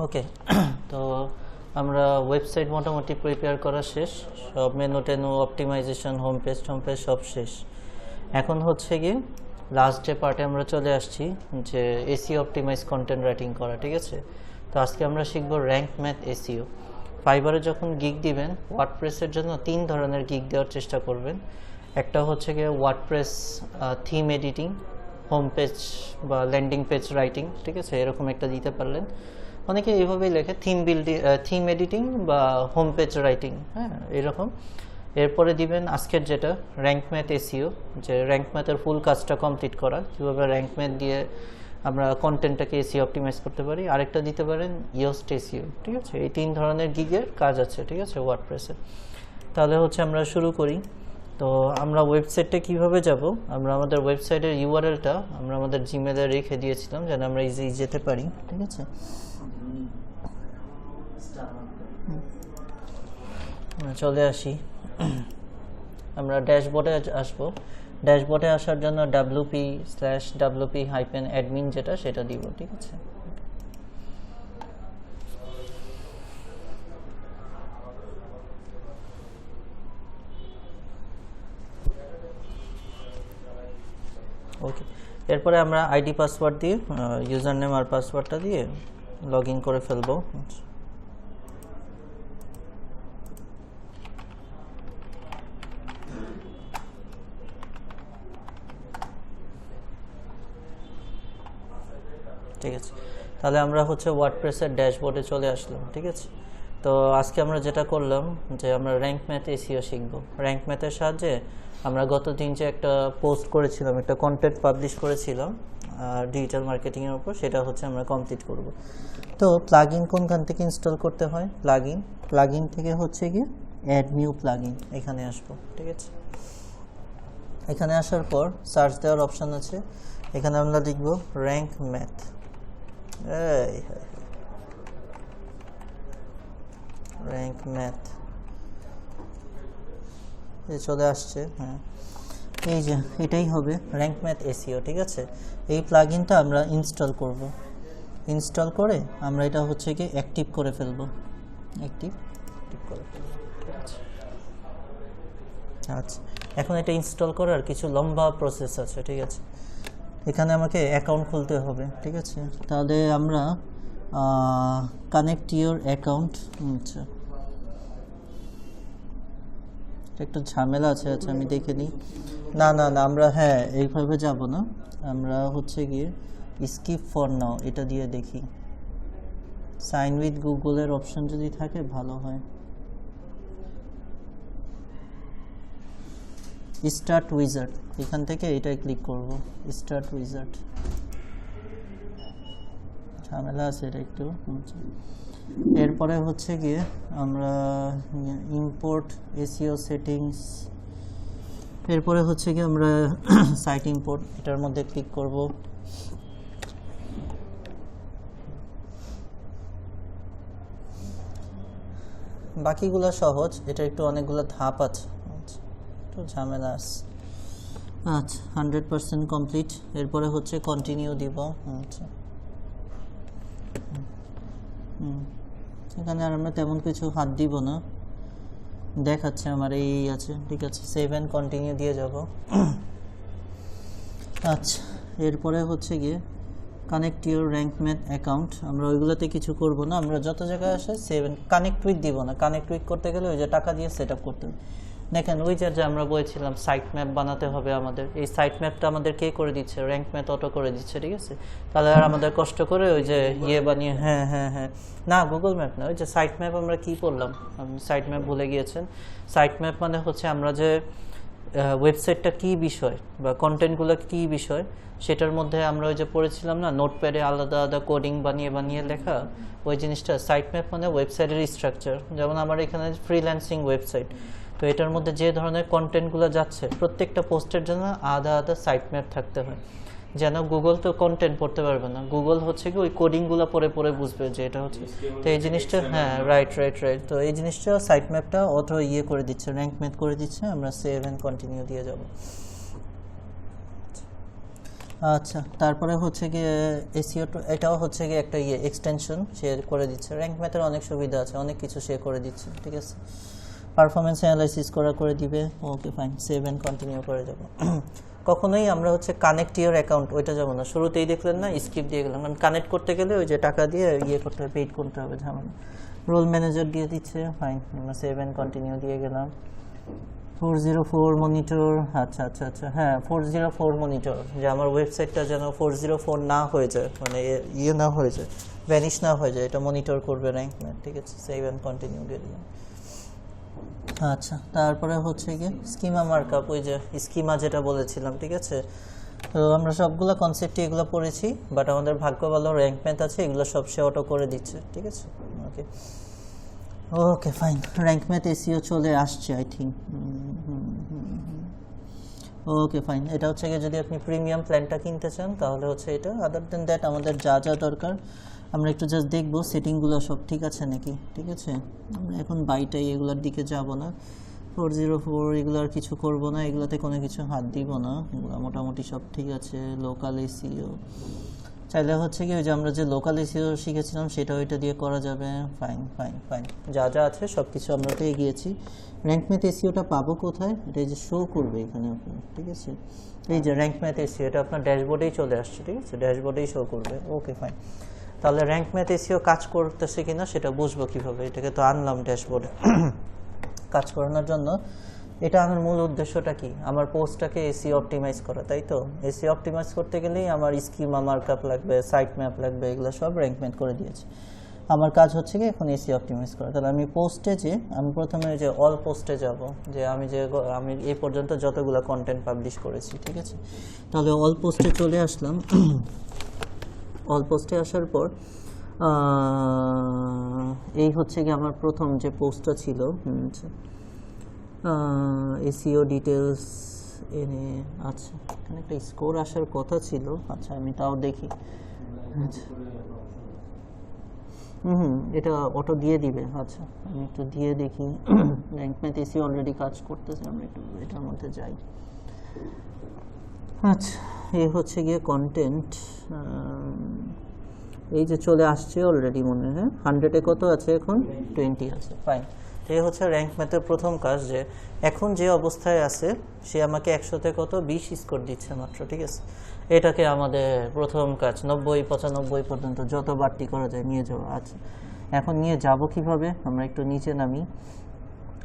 ওকে। তো আমরা ওয়েবসাইট মোটামুটি প্রিপেয়ার করা শেষ, সব মেনু টেনু অপটিমাইজেশন হোম পেজ সব শেষ। এখন হচ্ছে গিয়ে লাস্ট যে পার্টে আমরা চলে আসছি, যে এসিও অপটিমাইজ কন্টেন্ট রাইটিং করা, ঠিক আছে। তো আজকে আমরা শিখব র্যাঙ্ক ম্যাথ এসিও। ফাইবারে যখন গিগ দিবেন, ওয়ার্ডপ্রেসের জন্য 3 ধরনের গিগ দেওয়ার চেষ্টা করবেন। একটা হচ্ছে গিয়ে WordPress theme editing, home page বা ল্যান্ডিং পেজ রাইটিং, ঠিক আছে, এরকম একটা দিতে পারলেন। অনেকে এইভাবেই লেখে থিম এডিটিং বা হোম পেজ রাইটিং, হ্যাঁ এরকম। এরপরে দিবেন আজকের যেটা র্যাঙ্ক ম্যাথ এসিও, যে র্যাঙ্ক ম্যাথের ফুল কাজটা কমপ্লিট করা, কীভাবে র্যাঙ্ক ম্যাথ দিয়ে আমরা কন্টেন্টটাকে এসিও অপটিমাইজ করতে পারি। আরেকটা দিতে পারেন ইয়োস্ট এসিও, ঠিক আছে। এই 3 ধরনের গিগের কাজ আছে, ঠিক আছে, ওয়ার্ডপ্রেসে। তাহলে হচ্ছে আমরা শুরু করি। তো আমরা ওয়েবসাইটে কিভাবে যাব, আমরা আমাদের ওয়েবসাইটের ইউআরএলটা আমরা আমাদের জিমেলে রেখে দিয়েছিলাম যেন আমরা ইজি যেতে পারি, ঠিক আছে। চলে আসি, আমরা ড্যাশবোর্ডে আসবো। ড্যাশবোর্ডে আসার জন্য wp/wp-admin যেটা সেটা দিব, ঠিক আছে। ওকে, এরপরে আমরা আইডি পাসওয়ার্ড দিয়ে ইউজার নেম আর পাসওয়ার্ডটা দিয়ে লগ ইন করে ফেলবো। ঠিক আছে, তাহলে আমরা হচ্ছে ওয়ার্ডপ্রেসের ড্যাশবোর্ডে চলে আসলাম, ঠিক আছে। তো আজকে আমরা যেটা করলাম যে আমরা র্যাঙ্ক ম্যাথ এসিও শিখব। র্যাঙ্ক ম্যাথের সাহায্যে আমরা গত দিন যে একটা পোস্ট করেছিলাম, একটা কন্টেন্ট পাবলিশ করেছিলাম ডিজিটাল মার্কেটিংয়ের উপর, সেটা হচ্ছে আমরা কমপ্লিট করব। তো প্লাগইন কোনখান থেকে ইনস্টল করতে হয়? প্লাগইন থেকে হচ্ছে গিয়ে অ্যাড নিউ প্লাগইন, এখানে আসবো, ঠিক আছে। এখানে আসার পর সার্চ দেওয়ার অপশান আছে, এখানে আমরা লিখব র্যাঙ্ক ম্যাথ। র্যাঙ্ক ম্যাথ চলে আসছে, হ্যাঁ এই যে এটাই হবে র্যাঙ্ক ম্যাথ এসিও, ঠিক আছে। এই প্লাগইনটা আমরা ইনস্টল করব। ইনস্টল করে আমরা এটা হচ্ছে কি অ্যাক্টিভ করে ফেলবো, অ্যাক্টিভ করে ফেলবো, ঠিক আছে। আচ্ছা, এখন এটা ইনস্টল করার কিছু লম্বা প্রসেস আছে, ঠিক আছে। এখানে আমাকে অ্যাকাউন্ট খুলতে হবে, ঠিক আছে। তাহলে আমরা কানেক্ট ইউর অ্যাকাউন্ট, আচ্ছা একটু ঝামেলা আছে, আচ্ছা আমি দেখে নিই। না আমরা হ্যাঁ এইভাবে যাব না, আমরা হচ্ছে গিয়ে স্কিপ ফর নাও এটা দিয়ে দেখি। সাইন উইথ গুগলের অপশন যদি থাকে ভালো হয়। স্টার্ট উইজার্ড, এখান থেকে এটাই ক্লিক করব, স্টার্ট উইজার্ড। ঝামেলা আছে এটা একটু। এরপরে হচ্ছে গিয়ে আমরা ইম্পোর্ট এসিও সেটিংস, এরপরে হচ্ছে গিয়ে আমরা সাইট ইম্পোর্ট, এটার মধ্যে ক্লিক করব। বাকিগুলো সহজ, এটা একটু অনেকগুলো ধাপ আছে, একটু ঝামেলা আছে। আচ্ছা 100% কমপ্লিট। এরপরে হচ্ছে কন্টিনিউ দিব। আচ্ছা এখানে আর আমরা তেমন কিছু হাত দিব না, দেখাচ্ছে আমার এই আছে, ঠিক আছে। সেভ অ্যান্ড কন্টিনিউ দিয়ে যাব। আচ্ছা এরপরে হচ্ছে গিয়ে connect your rank math account, আমরা ওইগুলোতে কিছু করব না, আমরা যত জায়গায় আসে সেভ কানেক্ট উইথ দিব না। কানেক্ট উইথ করতে গেলে ওই যে টাকা দিয়ে সেট আপ করতে হবে। দেখেন ওই যে আমরা বলেছিলাম সাইট ম্যাপ বানাতে হবে আমাদের, এই সাইট ম্যাপটা আমাদের কে করে দিচ্ছে? র্যাঙ্ক ম্যাথ অটো করে দিচ্ছে, ঠিক আছে। তাহলে আর আমাদের কষ্ট করে ওই যে বানিয়ে, হ্যাঁ না গুগল ম্যাপ না, ওই যে সাইট ম্যাপ আমরা কি করলাম, আপনি সাইট ম্যাপ ভুলে গিয়েছেন। সাইট ম্যাপ মানে হচ্ছে আমরা যে ওয়েবসাইটটা কী বিষয় বা কন্টেন্টগুলো কী বিষয় সেটার মধ্যে আমরা ওই যে পড়েছিলাম না, নোটপ্যাডে আলাদা আলাদা কোডিং বানিয়ে লেখা, ওই জিনিসটা সাইট ম্যাপ মানে ওয়েবসাইটের স্ট্রাকচার। যেমন আমার এখানে ফ্রিল্যান্সিং ওয়েবসাইট, তো এটার মধ্যে যে ধরনের কন্টেন্টগুলো যাচ্ছে প্রত্যেকটা পোস্টের জন্য আলাদা আলাদা সাইট ম্যাপ থাকতে হয়, যেন গুগল তো কন্টেন্ট পড়তে পারবে না, গুগল হচ্ছে কি ওই কোডিংগুলো পড়ে বুঝবে যে এটা হচ্ছে। তো এই জিনিসটা হ্যাঁ রাইট, তো এই জিনিসটা সাইট ম্যাপটা অটো করে দিচ্ছে, র্যাঙ্ক ম্যাথ করে দিচ্ছে। আমরা সেভ অ্যান্ড কন্টিনিউ দিয়ে যাব। আচ্ছা, তারপরে হচ্ছে গিয়ে এসিও, এটাও হচ্ছে গিয়ে একটা এক্সটেনশন সে করে দিচ্ছে। র্যাঙ্ক ম্যাথের অনেক সুবিধা আছে, অনেক কিছু সে করে দিচ্ছে, ঠিক আছে। পারফরমেন্স অ্যানালাইসিস করে দিবে। Okay fine, save and continue করে যাব। কখনোই আমরা হচ্ছে কানেক্ট ইওর অ্যাকাউন্ট ওইটা যাবো না, শুরুতেই দেখলেন না স্কিপ দিয়ে গেলাম, কারণ কানেক্ট করতে গেলে ওই যে টাকা দিয়ে করতে হবে, পেইড করতে হবে, ঝামেলা। রোল ম্যানেজার দিয়ে দিচ্ছে, ফাইন, আমরা সেভ অ্যান্ড কন্টিনিউ দিয়ে গেলাম। 404 মনিটর, আচ্ছা আচ্ছা আচ্ছা, হ্যাঁ 404 মনিটর, যে আমার ওয়েবসাইটটা যেন 404 না হয়ে যায়, মানে না হয়ে যায়, ভ্যানিশ না হয়ে যায়, এটা মনিটর করবে র্যাঙ্ক ম্যাথ, ঠিক আছে। সেভ অ্যান্ড কন্টিনিউ দিয়ে দিলাম। আচ্ছা, তারপরে হচ্ছে গিয়ে স্কিমা মার্কআপ, ওই যে স্কিমা যেটা বলেছিলাম, ঠিক আছে। তো আমরা সবগুলো কনসেপ্টই এগুলো পড়েছি, বাট আমাদের ভাগ্য ভালো র্যাঙ্ক ম্যাথ আছে, এগুলো সব সে অটো করে দিচ্ছে, ঠিক আছে। Okay okay fine, rank math SEO চলে আসছে আই থিঙ্ক। ওকে ফাইন, এটা হচ্ছে গিয়ে যদি আপনি প্রিমিয়াম প্ল্যানটা কিনতে চান তাহলে হচ্ছে এটা। আদার দেন দ্যাট আমাদের যা যা দরকার আমরা একটু জাস্ট দেখবো সেটিংগুলো সব ঠিক আছে নাকি, ঠিক আছে। আমরা এখন বাইটাই এগুলোর দিকে যাব না, 404 এগুলো আর কিছু করব না, এগুলোতে কোনো কিছু হাত দিব না, এগুলো মোটামুটি সব ঠিক আছে। লোকাল এসিও চাইলে হচ্ছে কি ওই যে আমরা যে লোকাল এসিও শিখেছিলাম সেটা ওইটা দিয়ে করা যাবে। ফাইন ফাইন ফাইন, যা যা আছে সব কিছু আমরা পেয়ে গিয়েছি। র্যাঙ্ক ম্যাথ এসিওটা পাবো কোথায়, এটা এই যে শো করবে এখানে আপনার, ঠিক আছে। এই যে র্যাঙ্ক ম্যাথ এসিও, এটা আপনার ড্যাশবোর্ডেই চলে আসছে, ঠিক আছে, ড্যাশবোর্ডেই শো করবে। ওকে ফাইন, তাহলে র্যাঙ্ক ম্যাথ এসিও কাজ করতেছে কিনা সেটা বুঝবো কীভাবে, এটাকে তো আনলাম ড্যাশবোর্ডে। কাজ করানোর জন্য এটা আমার মূল উদ্দেশ্যটা কি, আমার পোস্টটাকে এসি অপটিমাইজ করা, তাই তো। এসি অপটিমাইজ করতে গেলেই আমার স্কিমা মার্কআপ লাগবে, সাইট ম্যাপ লাগবে, এগুলো সব র্যাঙ্ক ম্যাথ করে দিয়েছে। আমার কাজ হচ্ছে কি এখন এসি অপটিমাইজ করা। তাহলে আমি পোস্টে আমি প্রথমে যে অল পোস্টে যাব, যে আমি এই পর্যন্ত যতগুলো কন্টেন্ট পাবলিশ করেছি, ঠিক আছে। তাহলে অল পোস্টে চলে আসলাম। অল পোস্টে আসার পর এই হচ্ছে কি আমার প্রথম যে পোস্টটা ছিল, এসিও ডিটেলস এনে, আচ্ছা এখানে একটা স্কোর আসার কথা ছিল, আচ্ছা আমি তাও দেখি। আচ্ছা এটা অটো দিয়ে দিবে, আচ্ছা আমি একটু দিয়ে দেখি। র্যাঙ্ক ম্যাথ এসি অলরেডি কাজ করতেছে, আমরা একটু এটার মধ্যে যাই। আচ্ছা এই হচ্ছে গিয়ে কন্টেন্ট, এই যে চলে আসছে অলরেডি মনে হয়। 100-এ কত আছে এখন, 20 আছে, ফাইন। এই হচ্ছে র্যাঙ্ক ম্যাথের প্রথম কাজ, যে এখন যে অবস্থায় আছে সে আমাকে 100-তে কত 20 স্কোর দিচ্ছে মাত্র, ঠিক আছে। এটাকে আমাদের প্রথম কাজ 90-95 পর্যন্ত যত বাড়তি করা যায় নিয়ে যাওয়া। আচ্ছা এখন নিয়ে যাব কিভাবে, আমরা একটু নিচে নামি।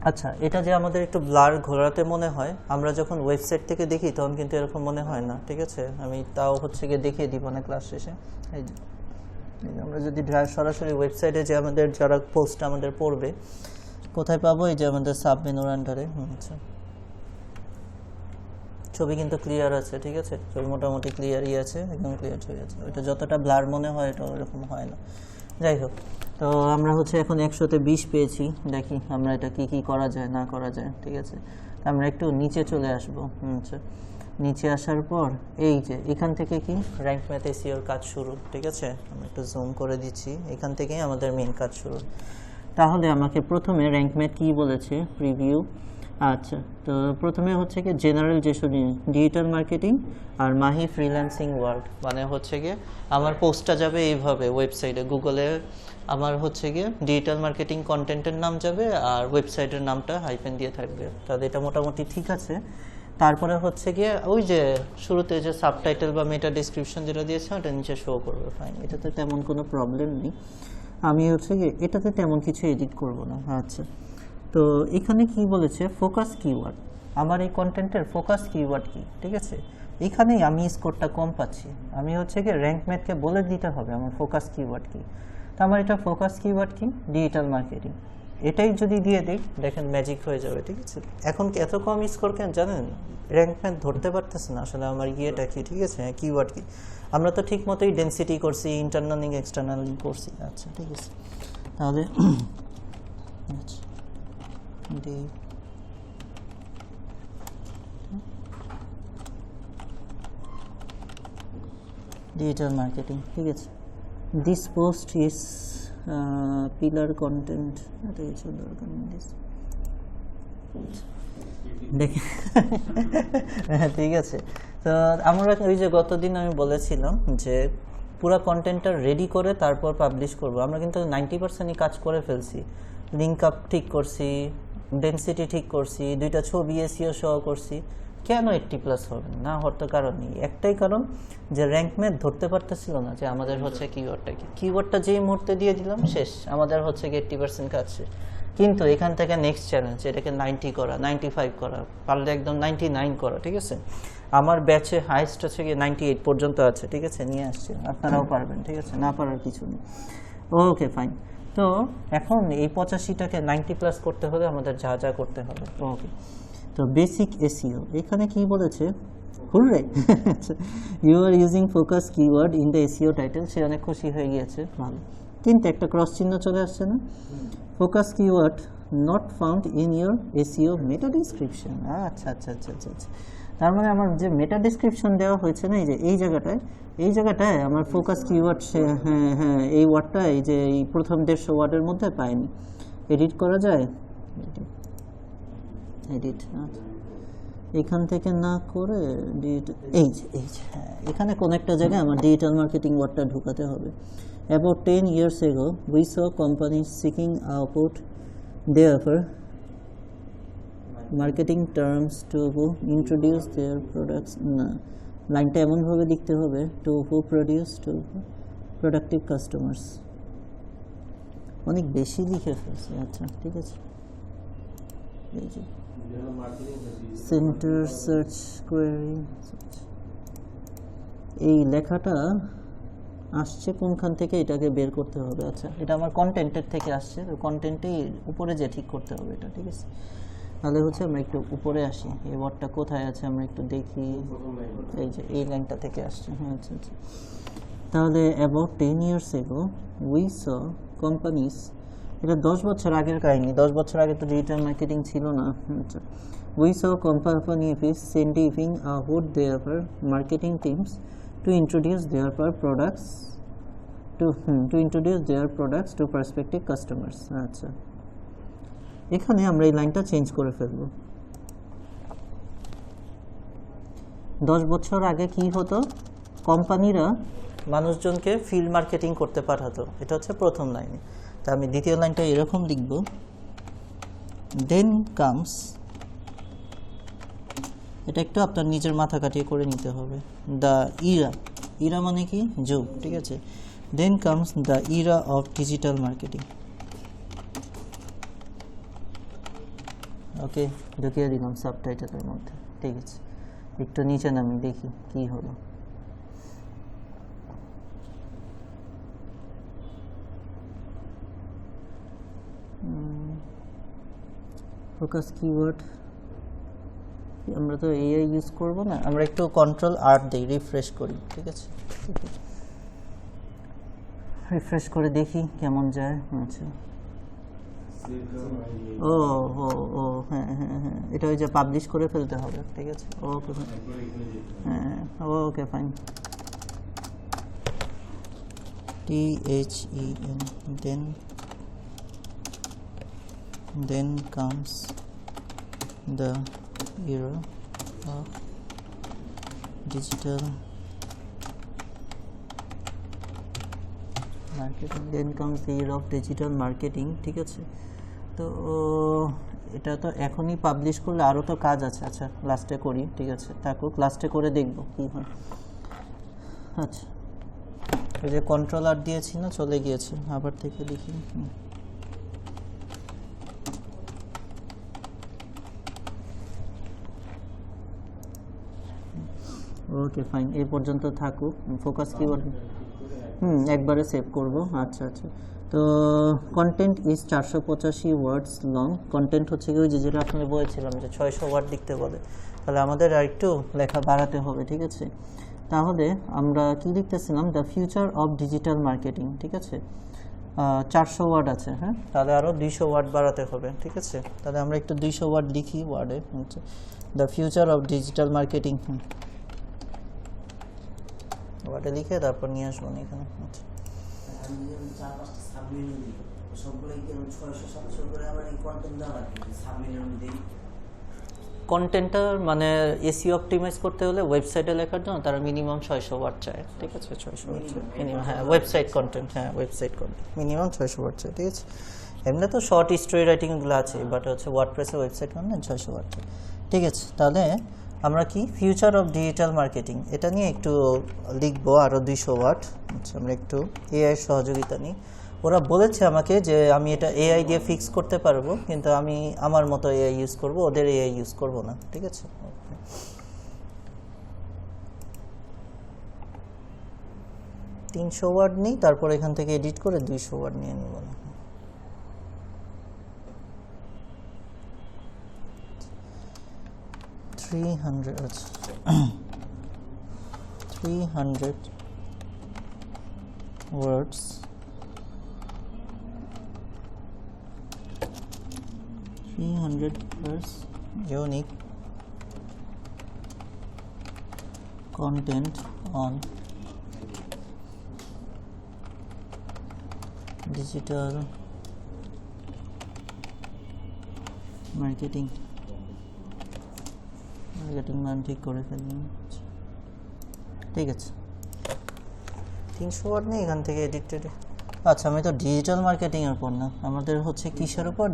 আচ্ছা এটা যে আমাদের একটু ব্লার ঘোরাতে মনে হয়, আমরা যখন ওয়েবসাইট থেকে দেখি তখন কিন্তু এরকম মনে হয় না, ঠিক আছে। আমি তাও হচ্ছে গিয়ে দেখিয়ে দিব না ক্লাস শেষে। এই যে আমরা যদি সরাসরি ওয়েবসাইটে যে আমাদের যারা পোস্ট আমাদের পড়বে কোথায় পাবো, এই যে আমাদের সাব মেনুর আন্ডারে। আচ্ছা ছবি কিন্তু ক্লিয়ার আছে, ঠিক আছে, ছবি মোটামুটি ক্লিয়ারই আছে, একদম ক্লিয়ার ছবি আছে। ওইটা যতটা ব্লার মনে হয় এটা ওরকম হয় না। যাই হোক, তো আমরা হচ্ছে এখন 100-তে 20 পেয়েছি, দেখি আমরা এটা কি কি করা যায় না করা যায়, ঠিক আছে। আমরা একটু নিচে চলে আসবো। আচ্ছা নিচে আসার পর এই যে এখান থেকে কি র্যাঙ্ক ম্যাথ এসিওর কাজ শুরু, ঠিক আছে। আমি একটু জুম করে দিচ্ছি, এখান থেকেই আমাদের মেইন কাজ শুরু। তাহলে আমাকে প্রথমে র্যাঙ্ক ম্যাথ কী বলেছে, প্রিভিউ। আচ্ছা তো প্রথমে হচ্ছে কি জেনারেল যেসব ডিজিটাল মার্কেটিং আর মাহি ফ্রিল্যান্সিং ওয়ার্ল্ড, মানে হচ্ছে গিয়ে আমার পোস্টটা যাবে এইভাবে ওয়েবসাইটে, গুগলে আমার হচ্ছে গিয়ে ডিজিটাল মার্কেটিং কন্টেন্টের নাম যাবে আর ওয়েবসাইটের নামটা হাইফেন দিয়ে থাকবে। তাহলে এটা মোটামুটি ঠিক আছে। তারপরে হচ্ছে গিয়ে ওই যে শুরুতে যে সাবটাইটেল বা মেটা ডেসক্রিপশন যেটা দিয়েছে ওটা নিচে শো করবে, ফাইন, এটাতে তেমন কোনো প্রবলেম নেই। আমি হচ্ছে গিয়ে এটাতে তেমন কিছু এডিট করব না। আচ্ছা তো এখানে কি বলেছে, ফোকাস কিওয়ার্ড, আমার এই কন্টেন্টের ফোকাস কিওয়ার্ড কি, ঠিক আছে। এখানেই আমি স্কোরটা কম পাচ্ছি, আমি হচ্ছে গিয়ে র্যাঙ্ক ম্যাথকে বলে দিতে হবে আমার ফোকাস কিওয়ার্ড কি। তো আমার এটা ফোকাস কিওয়ার্ড কি, ডিজিটাল মার্কেটিং, এটাই যদি দিয়ে দিই দেখেন ম্যাজিক হয়ে যাবে, ঠিক আছে। এখন কি এত কম স্কোর কেন জানেন, র্যাঙ্ক ম্যাথ ধরতে পারতেছে না আসলে আমার ইয়েটা কি, ঠিক আছে, কিওয়ার্ড কি। আমরা তো ঠিক মতোই ডেন্সিটি করছি, ইন্টারনালিং এক্সটার্নালিং করছি। আচ্ছা ঠিক আছে, তাহলে আচ্ছা ডিজিটাল মার্কেটিং, ঠিক আছে। This post is pillar content, এটা কিছু দরকার নেই। দেখে হ্যাঁ ঠিক আছে। তো আমরা ওই যে গতদিন আমি বলেছিলাম যে পুরো কন্টেন্টটা রেডি করে তারপর পাবলিশ করব। আমরা কিন্তু 90%ই কাজ করে ফেলছি। লিঙ্ক আপ ঠিক করছি, ডেনসিটি ঠিক করছি, 2টা ছবি এসইও সহ করছি। কেন 80+ হবে না? হওয়ার তো কারণ নেই, একটাই কারণ যে র্যাঙ্ক ম্যাথ ধরতে পারতেছিল না যে আমাদের হচ্ছে কিওয়ার্ডটা কি। কিওয়ার্ডটা যেই মুহূর্তে দিয়ে দিলাম শেষ, আমাদের হচ্ছে কি 80% কাজ শেষ। কিন্তু এখান থেকে নেক্সট চ্যালেঞ্জ, এটাকে 90 করা, 95 করা, পারলে একদম 99 করা। ঠিক আছে, আমার ব্যাচে হাইস্ট হচ্ছে গিয়ে 98 পর্যন্ত আছে। ঠিক আছে, নিয়ে আসছি, আপনারাও পারবেন। ঠিক আছে, না পারার কিছু নেই। Okay fine. তো এখন এই 85টাকে 90+ করতে হলে আমাদের যা যা করতে হবে। ওকে, তো বেসিক এসইও এখানে কি বলেছে, hurray you are using focus keyword in the SEO title. সে অনেক খুশি হয়ে গিয়েছে, ভালো। কিন্তু একটা ক্রস চিহ্ন চলে আসছে না, focus keyword not found in your SEO meta description. আচ্ছা আচ্ছা আচ্ছা আচ্ছা আচ্ছা, তার মানে আমার যে মেটা ডিসক্রিপশন দেওয়া হয়েছে না, এই যে এই জায়গাটায় আমার ফোকাস কিওয়ার্ড, হ্যাঁ হ্যাঁ এই ওয়ার্ডটা, এই যে এই প্রথম 150 ওয়ার্ডের মধ্যে পাইনি। এডিট করা যায়, এডিট এখান থেকে না করে এই যে হ্যাঁ, এখানে কোন একটা জায়গায় আমার ডিজিটাল মার্কেটিং ওয়ার্ডটা ঢুকাতে হবে। About 10 years ago, we saw companies seeking out their marketing terms to introduce their products. না, লাইনটা এমনভাবে লিখতে হবে, to who produce to productive customers। অনেক বেশি লিখে ফেলছি। আচ্ছা ঠিক আছে, এই যে সেন্টার সার্চ কোয়েরি, এই লেখাটা আসছে কোনখান থেকে, এটাকে বের করতে হবে। আচ্ছা, এটা আমার কন্টেন্টের থেকে আসছে, কন্টেন্টেই উপরে যে ঠিক করতে হবে এটা। ঠিক আছে, তাহলে হচ্ছে আমরা একটু উপরে আসি, এই ওয়ার্ডটা কোথায় আছে আমরা একটু দেখি। এই যে এই লাইনটা থেকে আসছে। হ্যাঁ আচ্ছা আচ্ছা, তাহলে about 10 years ago we saw companies, এটা 10 বছর আগের কাহিনী, 10 বছর আগে তো ডিজিটাল মার্কেটিং ছিল না। আচ্ছা, we saw companies sending out their marketing teams to introduce their products to prospective customers। আচ্ছা, এখানে আমরা এই লাইনটা চেঞ্জ করে ফেলবো। 10 বছর আগে কি হতো, কোম্পানিরা মানুষজনকে ফিল্ড মার্কেটিং করতে পাঠাতো, এটা হচ্ছে প্রথম লাইনে। তা আমি দ্বিতীয় লাইনটা এরকম লিখব, দেন কামস, এটা একটু আপনার নিজের মাথা কাটিয়ে করে নিতে হবে, দ্য ইরা মানে কি, যুগ। ঠিক আছে, then comes the era of digital marketing. Okay, ঢুকিয়ে দিলাম সাবটাইটেলের মধ্যে। ঠিক আছে, একটু নিচে নামি দেখি কি হলো। ফোকাস কিওয়ার্ড, আমরা তো এআই ইউজ করব না, আমরা একটু Ctrl+R দিই, রিফ্রেশ করি। ঠিক আছে, রিফ্রেশ করে দেখি কেমন যায়। আচ্ছা, ও ও ও হ্যাঁ হ্যাঁ হ্যাঁ, এটা ওই যে পাবলিশ করে ফেলতে হবে। ঠিক আছে, ওকে হ্যাঁ okay fine, THEN then comes the era of digital marketing, then comes the era of digital marketing। ঠিক আছে, তো এটা তো এখনই পাবলিশ করলে আরও তো কাজ আছে। আচ্ছা, লাস্টে করি। ঠিক আছে, থাকুক, লাস্টে করে দেখব কি হয়। আচ্ছা, এই যে Ctrl+R দিয়েছি না, চলে গিয়েছে, আবার থেকে লিখি। ওকে ফাইন, এই পর্যন্ত থাকুক। ফোকাস কিওয়ার্ড একবারে সেভ করব। আচ্ছা আচ্ছা, তো content is 485 words long. Content হচ্ছে কি ওই যে যেটা আপনাদের বলেছিলাম যে 600 ওয়ার্ড লিখতে বলে, তাহলে আমাদের আর একটু লেখা বাড়াতে হবে। ঠিক আছে, তাহলে আমরা কি লিখতেছিলাম, the future of digital marketing. ঠিক আছে, 400 ওয়ার্ড আছে। হ্যাঁ, তাহলে আরও 200 ওয়ার্ড বাড়াতে হবে। ঠিক আছে, তাহলে আমরা একটু 200 ওয়ার্ড লিখি ওয়ার্ডে। আচ্ছা, the future of digital marketing ওয়ার্ডে লিখে তারপর নিয়ে আসবো না এখানে। আচ্ছা, কন্টেন্টটা মানে এসইও অপটিমাইজ করতে হলে ওয়েবসাইটে লেখার জন্য তারা মিনিমাম 600 ওয়াট চায়, ঠিক আছে? 600 ওয়াট চায় মিনিমাম, হ্যাঁ ওয়েবসাইট কন্টেন্ট, হ্যাঁ ওয়েবসাইট কন্টেন্ট মিনিমাম 600 ওয়াট চায়, ঠিক আছে? এমনি তো শর্ট স্টোরি রাইটিংগুলো আছে, বাট হচ্ছে ওয়ার্ডপ্রেসে ওয়েবসাইট কন্টেন্ট 600 ওয়াট চায়, ঠিক আছে? তাহলে আমরা কি ফিউচার অফ ডিজিটাল মার্কেটিং এটা নিয়ে একটু লিখবো, আরও 200 ওয়াট। আচ্ছা, আমরা একটু এআই সহযোগিতা নিই। ওরা বলেছে আমাকে যে আমি এটা এআই দিয়ে ফিক্স করতে পারবো, কিন্তু আমি আমার মতো এআই ইউজ করব, ওদের এআই ইউজ করব না, ঠিক আছে? 300 ওয়ার্ড নিই, তারপর এখান থেকে এডিট করে 200 ওয়ার্ড নিয়ে নেব না। আচ্ছা 300 words unique content on digital marketing মান ঠিক করে ফেলুন, ঠিক আছে? 300 ওয়ার্ড নেই, এখান থেকে এডিটেড। আচ্ছা, আমি তো ডিজিটাল মার্কেটিং এর পর না, আমাদের হচ্ছে কিসের উপর,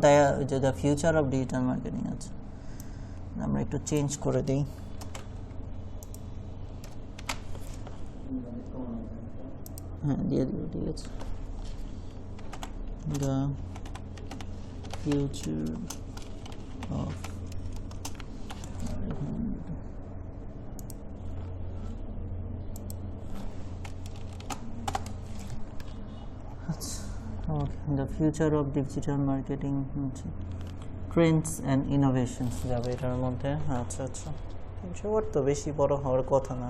the future of digital marketing আছে। আমরা একটু চেঞ্জ করে দিই, হ্যাঁ দিয়ে দিব, ঠিক আছে? The future of the future of digital marketing trends and innovations যাবে এটার মধ্যে। আচ্ছা আচ্ছা, 300 ওয়ার্ড তো বেশি বড় হওয়ার কথা না।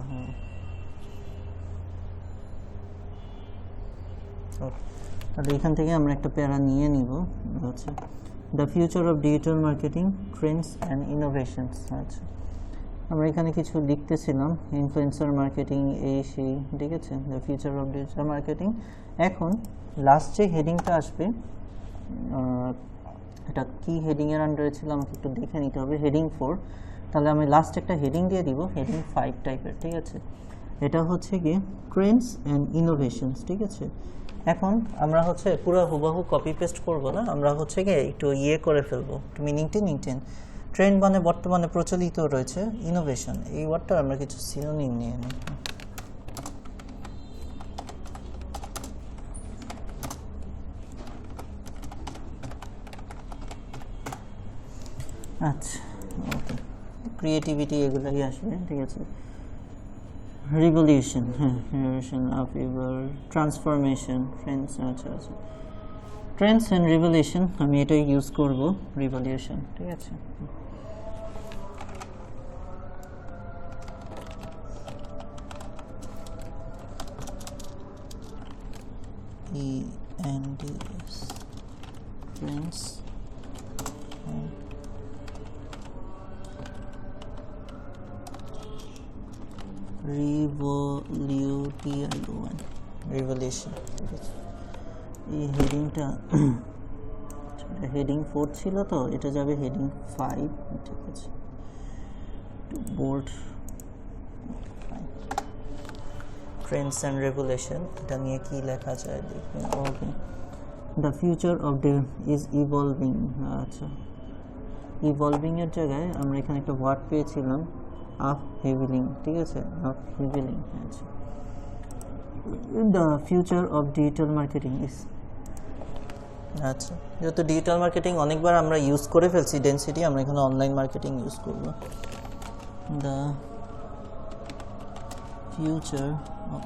তাহলে এখান থেকে আমরা একটা প্যারা নিয়ে নিব, আচ্ছা the future of digital marketing trends and innovations. আচ্ছা, আমরা এখানে কিছু লিখতেছিলাম, ইনফ্লুয়েন্সার মার্কেটিং, এই সেই, ঠিক আছে? The future of digital marketing. এখন লাস্ট যে হেডিংটা আসবে, এটা কি হেডিংয়ের আন্ডারে ছিল আমাকে একটু দেখে নিতে হবে, হেডিং 4। তাহলে আমি লাস্ট একটা হেডিং দিয়ে দিব, হেডিং 5 টাইপের, ঠিক আছে? এটা হচ্ছে কি ট্রেন্ডস অ্যান্ড ইনোভেশনস, ঠিক আছে? এখন আমরা হচ্ছে পুরো হুবহু কপি পেস্ট করবো না, আমরা হচ্ছে কি একটু করে ফেলবো, একটু মিনিং টেন। ট্রেন্ড মানে বর্তমানে প্রচলিত রয়েছে, ইনোভেশন এই ওয়ার্ডটা আমরা কিছু সিনোনিম নিয়ে নিই। আচ্ছা, ওকে, ক্রিয়েটিভিটি এগুলোই আসবে, ঠিক আছে? রিভলিউশন, হ্যাঁ রিভলিউশন, আপইভার, ট্রান্সফরমেশন, ট্রেন্ডস, আচ্ছা আচ্ছা, ট্রেন্ডস অ্যান্ড রিভলিউশন, আমি এটাই ইউজ করব, রিভলিউশন, ঠিক আছে? ENDS, trends and রিভলিউশন, ঠিক আছে? এই হেডিংটা হেডিং 4 ছিল, তো এটা যাবে হেডিং 5, ঠিক আছে? বোল্ড ট্রেন্ডস অ্যান্ড রেভলিউশন, এটা নিয়ে কি লেখা যায় দেখুন। Okay, the future of the is evolving. আচ্ছা, ইভলভিং এর জায়গায় আমরা এখানে একটা ওয়ার্ড পেয়েছিলাম, আপহেভিলিং, ঠিক আছে? আপহেভিলিং, আচ্ছা। The future of digital marketing is, আচ্ছা, যেহেতু ডিজিটাল মার্কেটিং অনেকবার আমরা ইউজ করে ফেলছি ডেনসিটি, আমরা এখানে অনলাইন মার্কেটিং ইউজ করব। দ্য ফিউচার,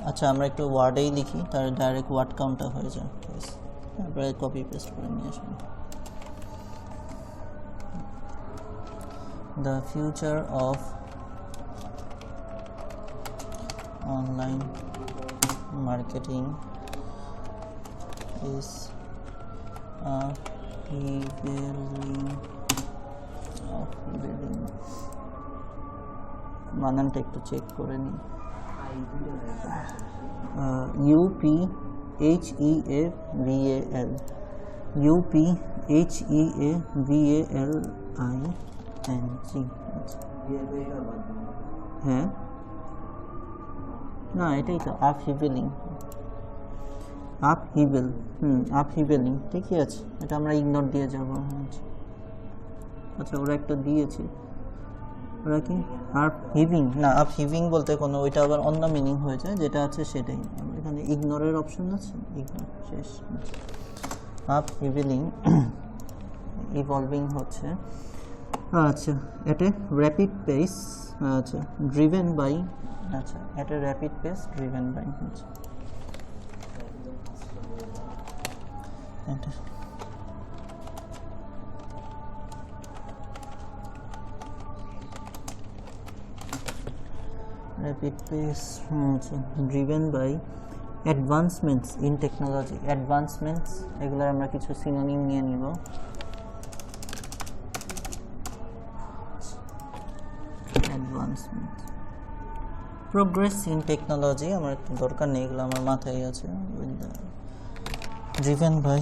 আচ্ছা আমরা একটু ওয়ার্ডেই লিখি, তার ডাইরেক্ট ওয়ার্ড কাউন্টটা হয়ে যায়, ঠিক আছে? তারপরে কপি পেস্ট করে নিয়ে আসবেন। The future of online marketing is বানানটা একটু চেক করে নিন। UPHEAVAL, UPHEAVALING, হ্যাঁ না এটাই তো আপহিভেলিং আপহিভেলিং ঠিকই আছে, এটা আমরা ইগনোর দিয়ে যাবো। আচ্ছা ওরা একটা দিয়েছে, ওরা কি আপহিভিং না, আপহিভিং বলতে কোনো ওইটা আবার অন্য মিনিং হয়ে যায়, যেটা আছে সেটাই। এখানে ইগনোরের অপশন আছে, ইগনোর শেষ। আপহিভেলিং ইভলভিং হচ্ছে আচ্ছা এট এ র্যাপিড পেস, আচ্ছা ড্রিভেন বাই, আচ্ছা এট এ র্যাপিড পেস ড্রিভেন বাই, আচ্ছা এটা rapid pace driven by advancements in technology, advancements এগুলোর আমরা কিছু সিনোনিম নিয়ে নিব। advancement progress in technology আমার একটু দরকার নেই, এগুলো আমার মাথায় আছে। driven by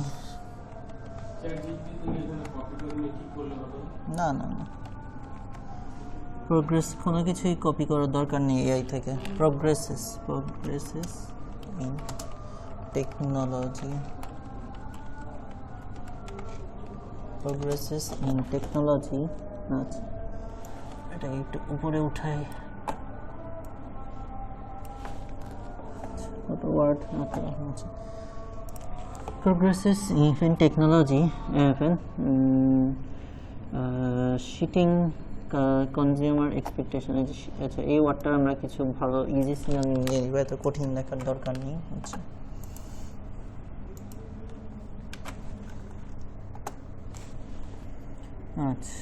না না না প্রোগ্রেস কোনো কিছুই কপি করার দরকার নেই এআই থেকে। Progresses in technology, progresses in technology, আচ্ছা এটা একটু উপরে উঠাই, ছোট ওয়ার্ড আচ্ছা progresses in technology shifting consumer expectation. আচ্ছা এই ওয়ার্ডটা আমরা কিছু ভালো ইজি সিনোনিম নিয়ে নিব, এত কঠিন লেখার দরকার নেই। আচ্ছা আচ্ছা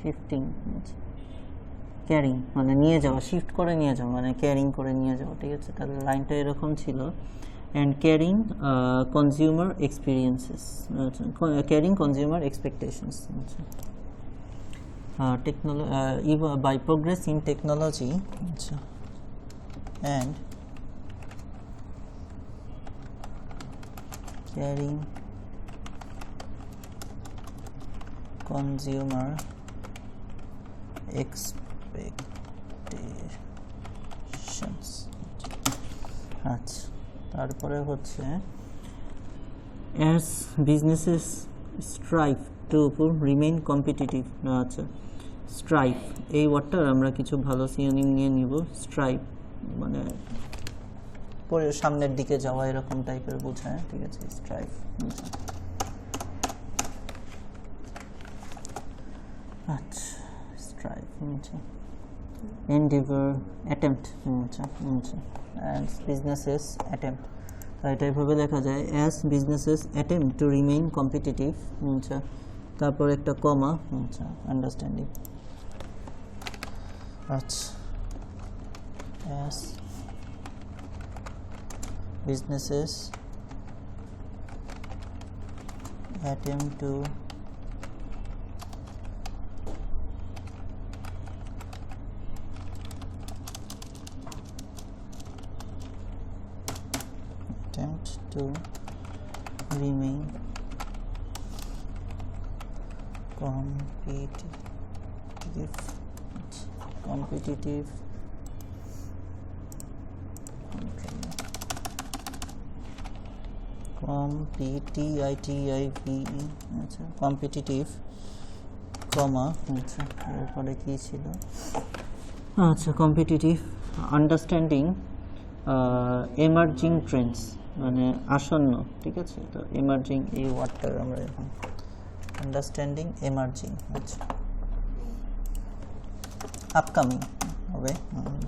শিফটিং, আচ্ছা ক্যারিং মানে নিয়ে যাওয়া, শিফট করে নিয়ে যাওয়া মানে ক্যারিং করে নিয়ে যাওয়া, ঠিক আছে। তাহলে লাইনটা এরকম ছিল, and carrying consumer experiences, carrying consumer expectations, by progress in technology and carrying consumer expectations, আচ্ছা তারপরে হচ্ছে as businesses strive to remain competitive, আচ্ছা স্ট্রাইভ এই ওয়ার্ডটার আমরা কিছু ভালো সিনোনিম নিয়ে নিব। স্ট্রাইভ মানে পরে সামনের দিকে যাওয়া এরকম টাইপের বোঝায়, ঠিক আছে। স্ট্রাইভ আচ্ছা স্ট্রাইভ endeavor attempt, আচ্ছা as businesses attempt, এটা এইভাবে লেখা যায় as businesses attempt to remain competitive, আচ্ছা তারপর একটা কমা, আচ্ছা আন্ডারস্ট্যান্ডিং, আচ্ছা as businesses attempt to remain competitive আচ্ছা কম্পিটিটিভ কমা, আচ্ছা এরপরে কি ছিল, আচ্ছা কম্পিটিটিভ আন্ডারস্ট্যান্ডিং এমার্জিং ট্রেন্ডস মানে আসন্ন, ঠিক আছে। তো এমার্জিং এই ওয়ার্ডটা আমরা এখন আন্ডারস্ট্যান্ডিং এমার্জিং, আচ্ছা আপকামিং হবে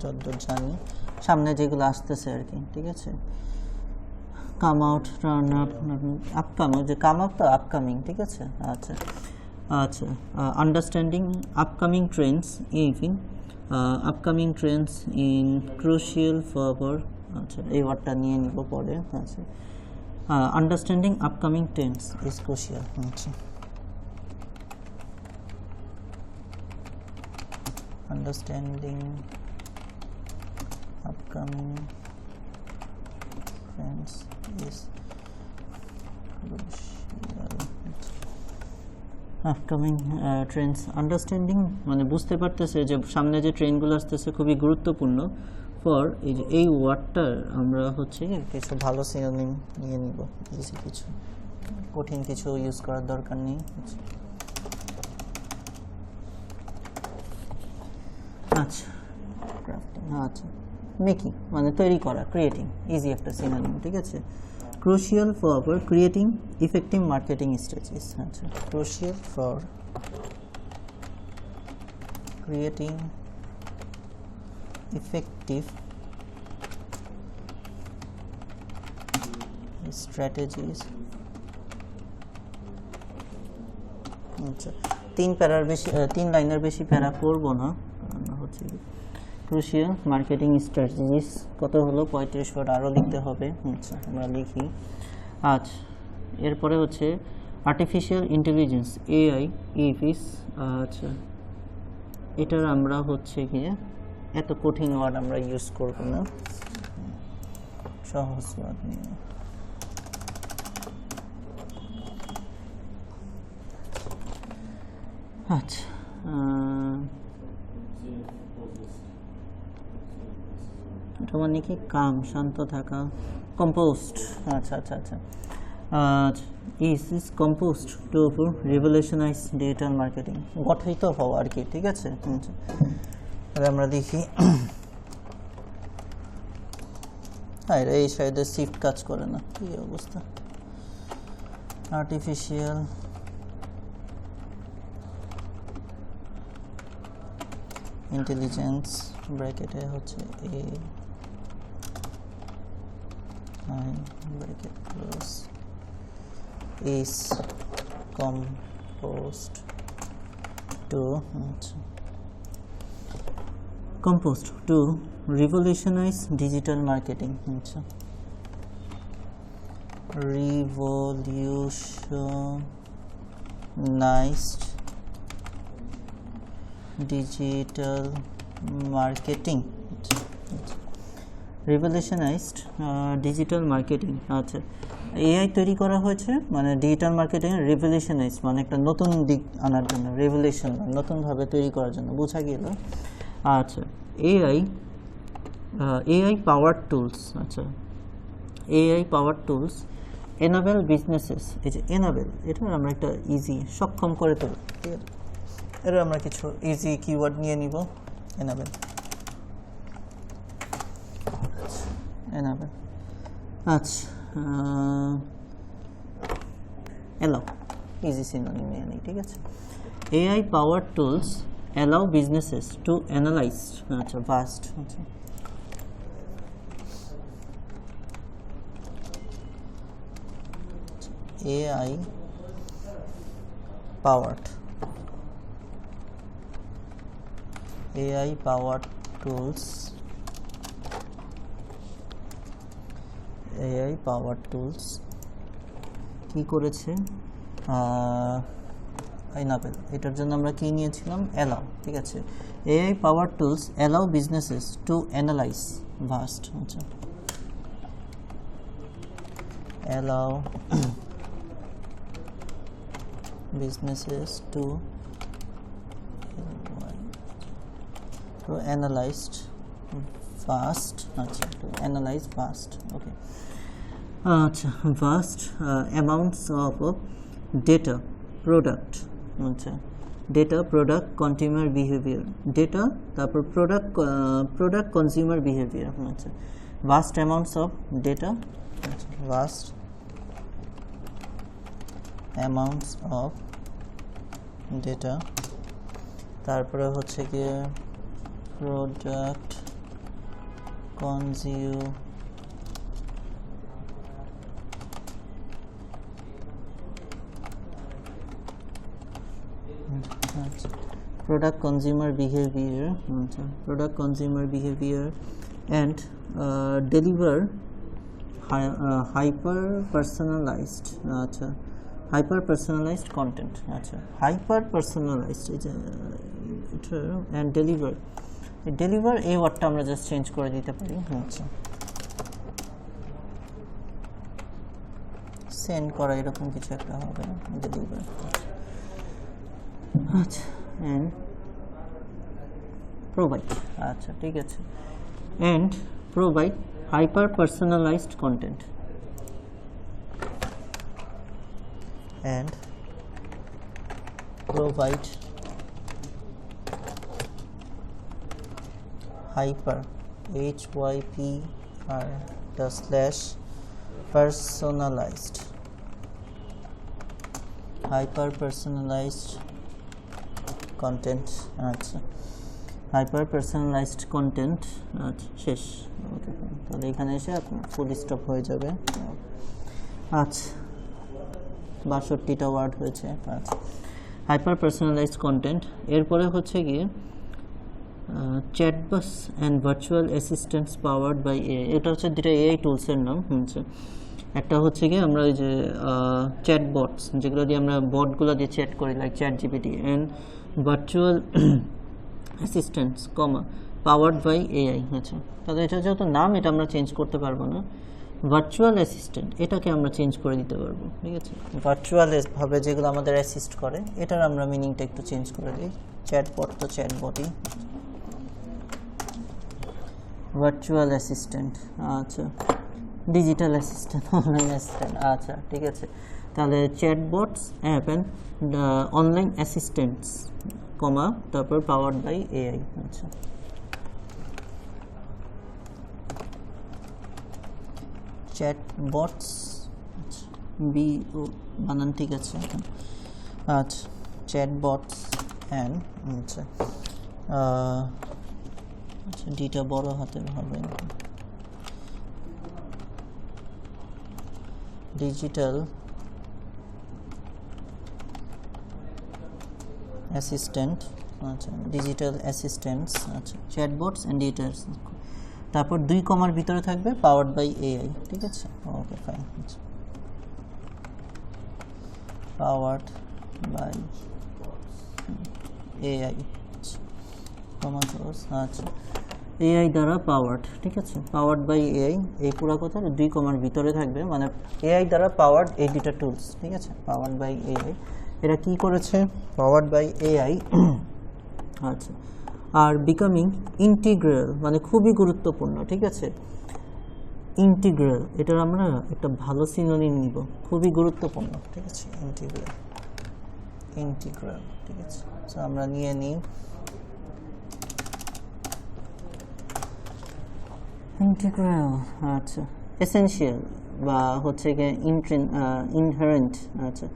যতদূর জানি, সামনে যেগুলো আসতেছে আর কি, ঠিক আছে। Come out, run up, upcoming, যে কাম আপ তো আপকামিং, ঠিক আছে। আচ্ছা আচ্ছা understanding upcoming trends in crucial for, আচ্ছা এই ওয়ার্ডটা নিয়ে নিব পরে, আচ্ছা understanding upcoming trends is crucial, আচ্ছা understanding upcoming trends is crucial, upcoming trends understanding, মানে বুঝতে পারতেছে যে সামনে যে ট্রেনগুলো আসতেছে খুবই গুরুত্বপূর্ণ ফর এই ওয়ার্ডটার আমরা হচ্ছে কিছু ভালো সিনোনিম নিয়ে নিব, ইজি কিছু, কঠিন কিছু ইউজ করার দরকার নেই। আচ্ছা ক্রাফটিং, আচ্ছা মেকিং মানে তৈরি করা, ক্রিয়েটিং, ইজি একটা সিনোনিম, ঠিক আছে। Crucial for creating effective marketing strategies, আচ্ছা crucial for creating effective strategies. আচ্ছা 3 লাইনের বেশি প্যারা করব না, আমরা হচ্ছে ক্রুশিয়াল মার্কেটিং স্ট্র্যাটেজিস কত হলো 35 ওয়ার্ড, আরও লিখতে হবে। আচ্ছা আমরা লিখি। আচ্ছা এরপরে হচ্ছে আর্টিফিশিয়াল ইন্টেলিজেন্স, এআই, ইফিস। আচ্ছা এটার আমরা হচ্ছে গিয়ে এত কঠিন ওয়ার্ড আমরা ইউজ করব না, সহজ ওয়ার্ড নিয়ে। আচ্ছা এটা মানে কি কাম, শান্ত থাকা, কম্পোস্ট। আচ্ছা আচ্ছা আচ্ছা is composed to revolutionize digital marketing, গঠিত হওয়া আর কি, ঠিক আছে। তাহলে আমরা দেখি, হ্যাঁ এই সাইডে শিফট কাজ করে না, কি অবস্থা। আর্টিফিশিয়াল ইন্টেলিজেন্স ব্র্যাকেটে হচ্ছে A I bracket close is composed to, composed to revolutionize digital marketing. আচ্ছা revolutionized digital marketing, revolutionized digital marketing. আচ্ছা এআই তৈরি করা হয়েছে মানে ডিজিটাল মার্কেটিং রিভলিউশনাইজ মানে একটা নতুন দিক আনার জন্য, রেভলিউশন নতুনভাবে তৈরি করার জন্য, বোঝা গেল। আচ্ছা এআই পাওয়ার টুলস, আচ্ছা AI power tools enable businesses, এই যে এনাবেল এটা আমরা একটা ইজি সক্ষম করে তুলি, ঠিক আছে। এর আমরা কিছু ইজি কিওয়ার্ড নিয়ে নিব, এনাবেল, এনাবেল। আচ্ছা এলাও, ইজি সিনোনিম নিয়ে নিই, ঠিক আছে। AI power tools allow businesses to analyse, আচ্ছা ভাস্ট, আচ্ছা AI powered AI powered tools, AI powered tools কি করেছে এনাবেল, এটার জন্য আমরা কি নিয়েছিলাম অ্যালাউ, ঠিক আছে। AI powered tools allow businesses to analyze vast, আচ্ছা allow businesses to analyze vast, to analyze vast, okay, vast amounts of data, product, data, product, consumer behavior, data তারপর product consumer behavior, vast amounts of data, vast amounts of data, তারপরে হচ্ছে কি product consumer product consumer behavior, product consumer behavior and deliver hyper personalized, hyper personalized content, hyper personalized and deliver, deliver এই ওয়ার্ডটা আমরা just change করে দিতে পারি, send করা এরকম কিছু একটা হবে, ডেলিভার। আচ্ছা অ্যান্ড প্রোভাইড, আচ্ছা ঠিক আছে, and provide hyper personalised content, and provide hyper personalized content, আচ্ছা হাইপার পার্সোনালাইজড কন্টেন্ট, আচ্ছা শেষ। ওকে তাহলে এখানে এসে আপনার ফুল স্টপ হয়ে যাবে। আচ্ছা 62টা ওয়ার্ড হয়েছে। আচ্ছা হাইপার পার্সোনালাইজড কন্টেন্ট, এরপরে হচ্ছে গিয়ে chatbots and virtual assistants powered by AI. এটা হচ্ছে দুটো এআই টুলসের নাম। একটা হচ্ছে কি আমরা ওই যে চ্যাটবটস যেগুলো দিয়ে আমরা বটগুলো দিয়ে চ্যাট করি, like chat GPT, and virtual assistants powered by AI. আচ্ছা তাহলে এটা যেহেতু নাম, এটা আমরা চেঞ্জ করতে পারবো না। ভার্চুয়াল অ্যাসিস্ট্যান্ট এটাকে আমরা চেঞ্জ করে দিতে পারবো, ঠিক আছে। ভার্চুয়াল ভাবে যেগুলো আমাদের অ্যাসিস্ট করে, এটার আমরা মিনিংটা একটু চেঞ্জ করে দিই। চ্যাটবট তো চ্যাটবটই, ভার্চুয়াল অ্যাসিস্ট্যান্ট, আচ্ছা ডিজিটাল অ্যাসিস্ট্যান্ট, অনলাইন অ্যাসিস্ট্যান্ট, আচ্ছা ঠিক আছে। তাহলে chatbots app and online assistants তারপর পাওয়ার্ড বাই এআই। আচ্ছা চ্যাটবটস বিও বানান ঠিক আছে। আচ্ছা চ্যাটবটস অ্যান্ড আচ্ছা আচ্ছা ডিটা বড় হাতের হবে, ডিজিটাল অ্যাসিস্ট্যান্ট, আচ্ছা ডিজিটাল অ্যাসিস্ট্যান্টস, আচ্ছা চ্যাটবটস অ্যান্ড ডিটার্স, তারপর 2 কমার ভিতরে থাকবে পাওয়ার্ড বাই এআই, ঠিক আছে। ওকে ফাইন, আচ্ছা পাওয়ার্ড বাই এআই, আচ্ছা এআই দ্বারা পাওয়ার্ড, ঠিক আছে। পাওয়ার্ড বাই এআই, এই পুরো কথা 2 কমার ভিতরে থাকবে, মানে এআই দ্বারা পাওয়ার্ড এই দুটা টুলস, ঠিক আছে। পাওয়ার্ড বাই এআই, এরা কি করেছে? পাওয়ার্ড বাই এআই, আচ্ছা আর বিকামিং ইন্টিগ্রাল, মানে খুবই গুরুত্বপূর্ণ, ঠিক আছে। ইন্টিগ্রাল, এটার আমরা একটা ভালো সিনোনিম নিব, খুবই গুরুত্বপূর্ণ, ঠিক আছে। ইন্টিগ্রাল, ইন্টিগ্রাল, ঠিক আছে। সো আমরা নিয়ে নিই ইন্টিগ্রাল, আচ্ছা এসেনশিয়াল বা হচ্ছে গিয়ে ইনহেরেন্ট, আচ্ছা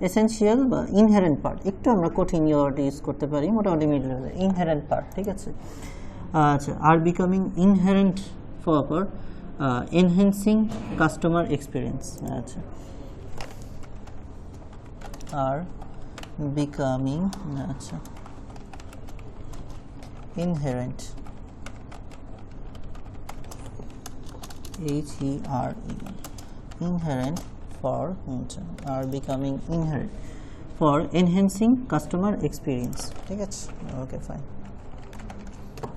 এসেনশিয়াল বা ইনহেরেন্ট পার্ট, একটু আমরা কঠিন ওয়ার্ড ইউজ করতে পারি, মোটামুটি মিড লেভেলে ইনহেরেন্ট পার্ট, ঠিক আছে। আচ্ছা আর becoming inherent for enhancing customer experience, আচ্ছা আর বিকামিং, আচ্ছা inherent, inherent for are becoming inherent for enhancing customer experience, ঠিক আছে। Okay fine,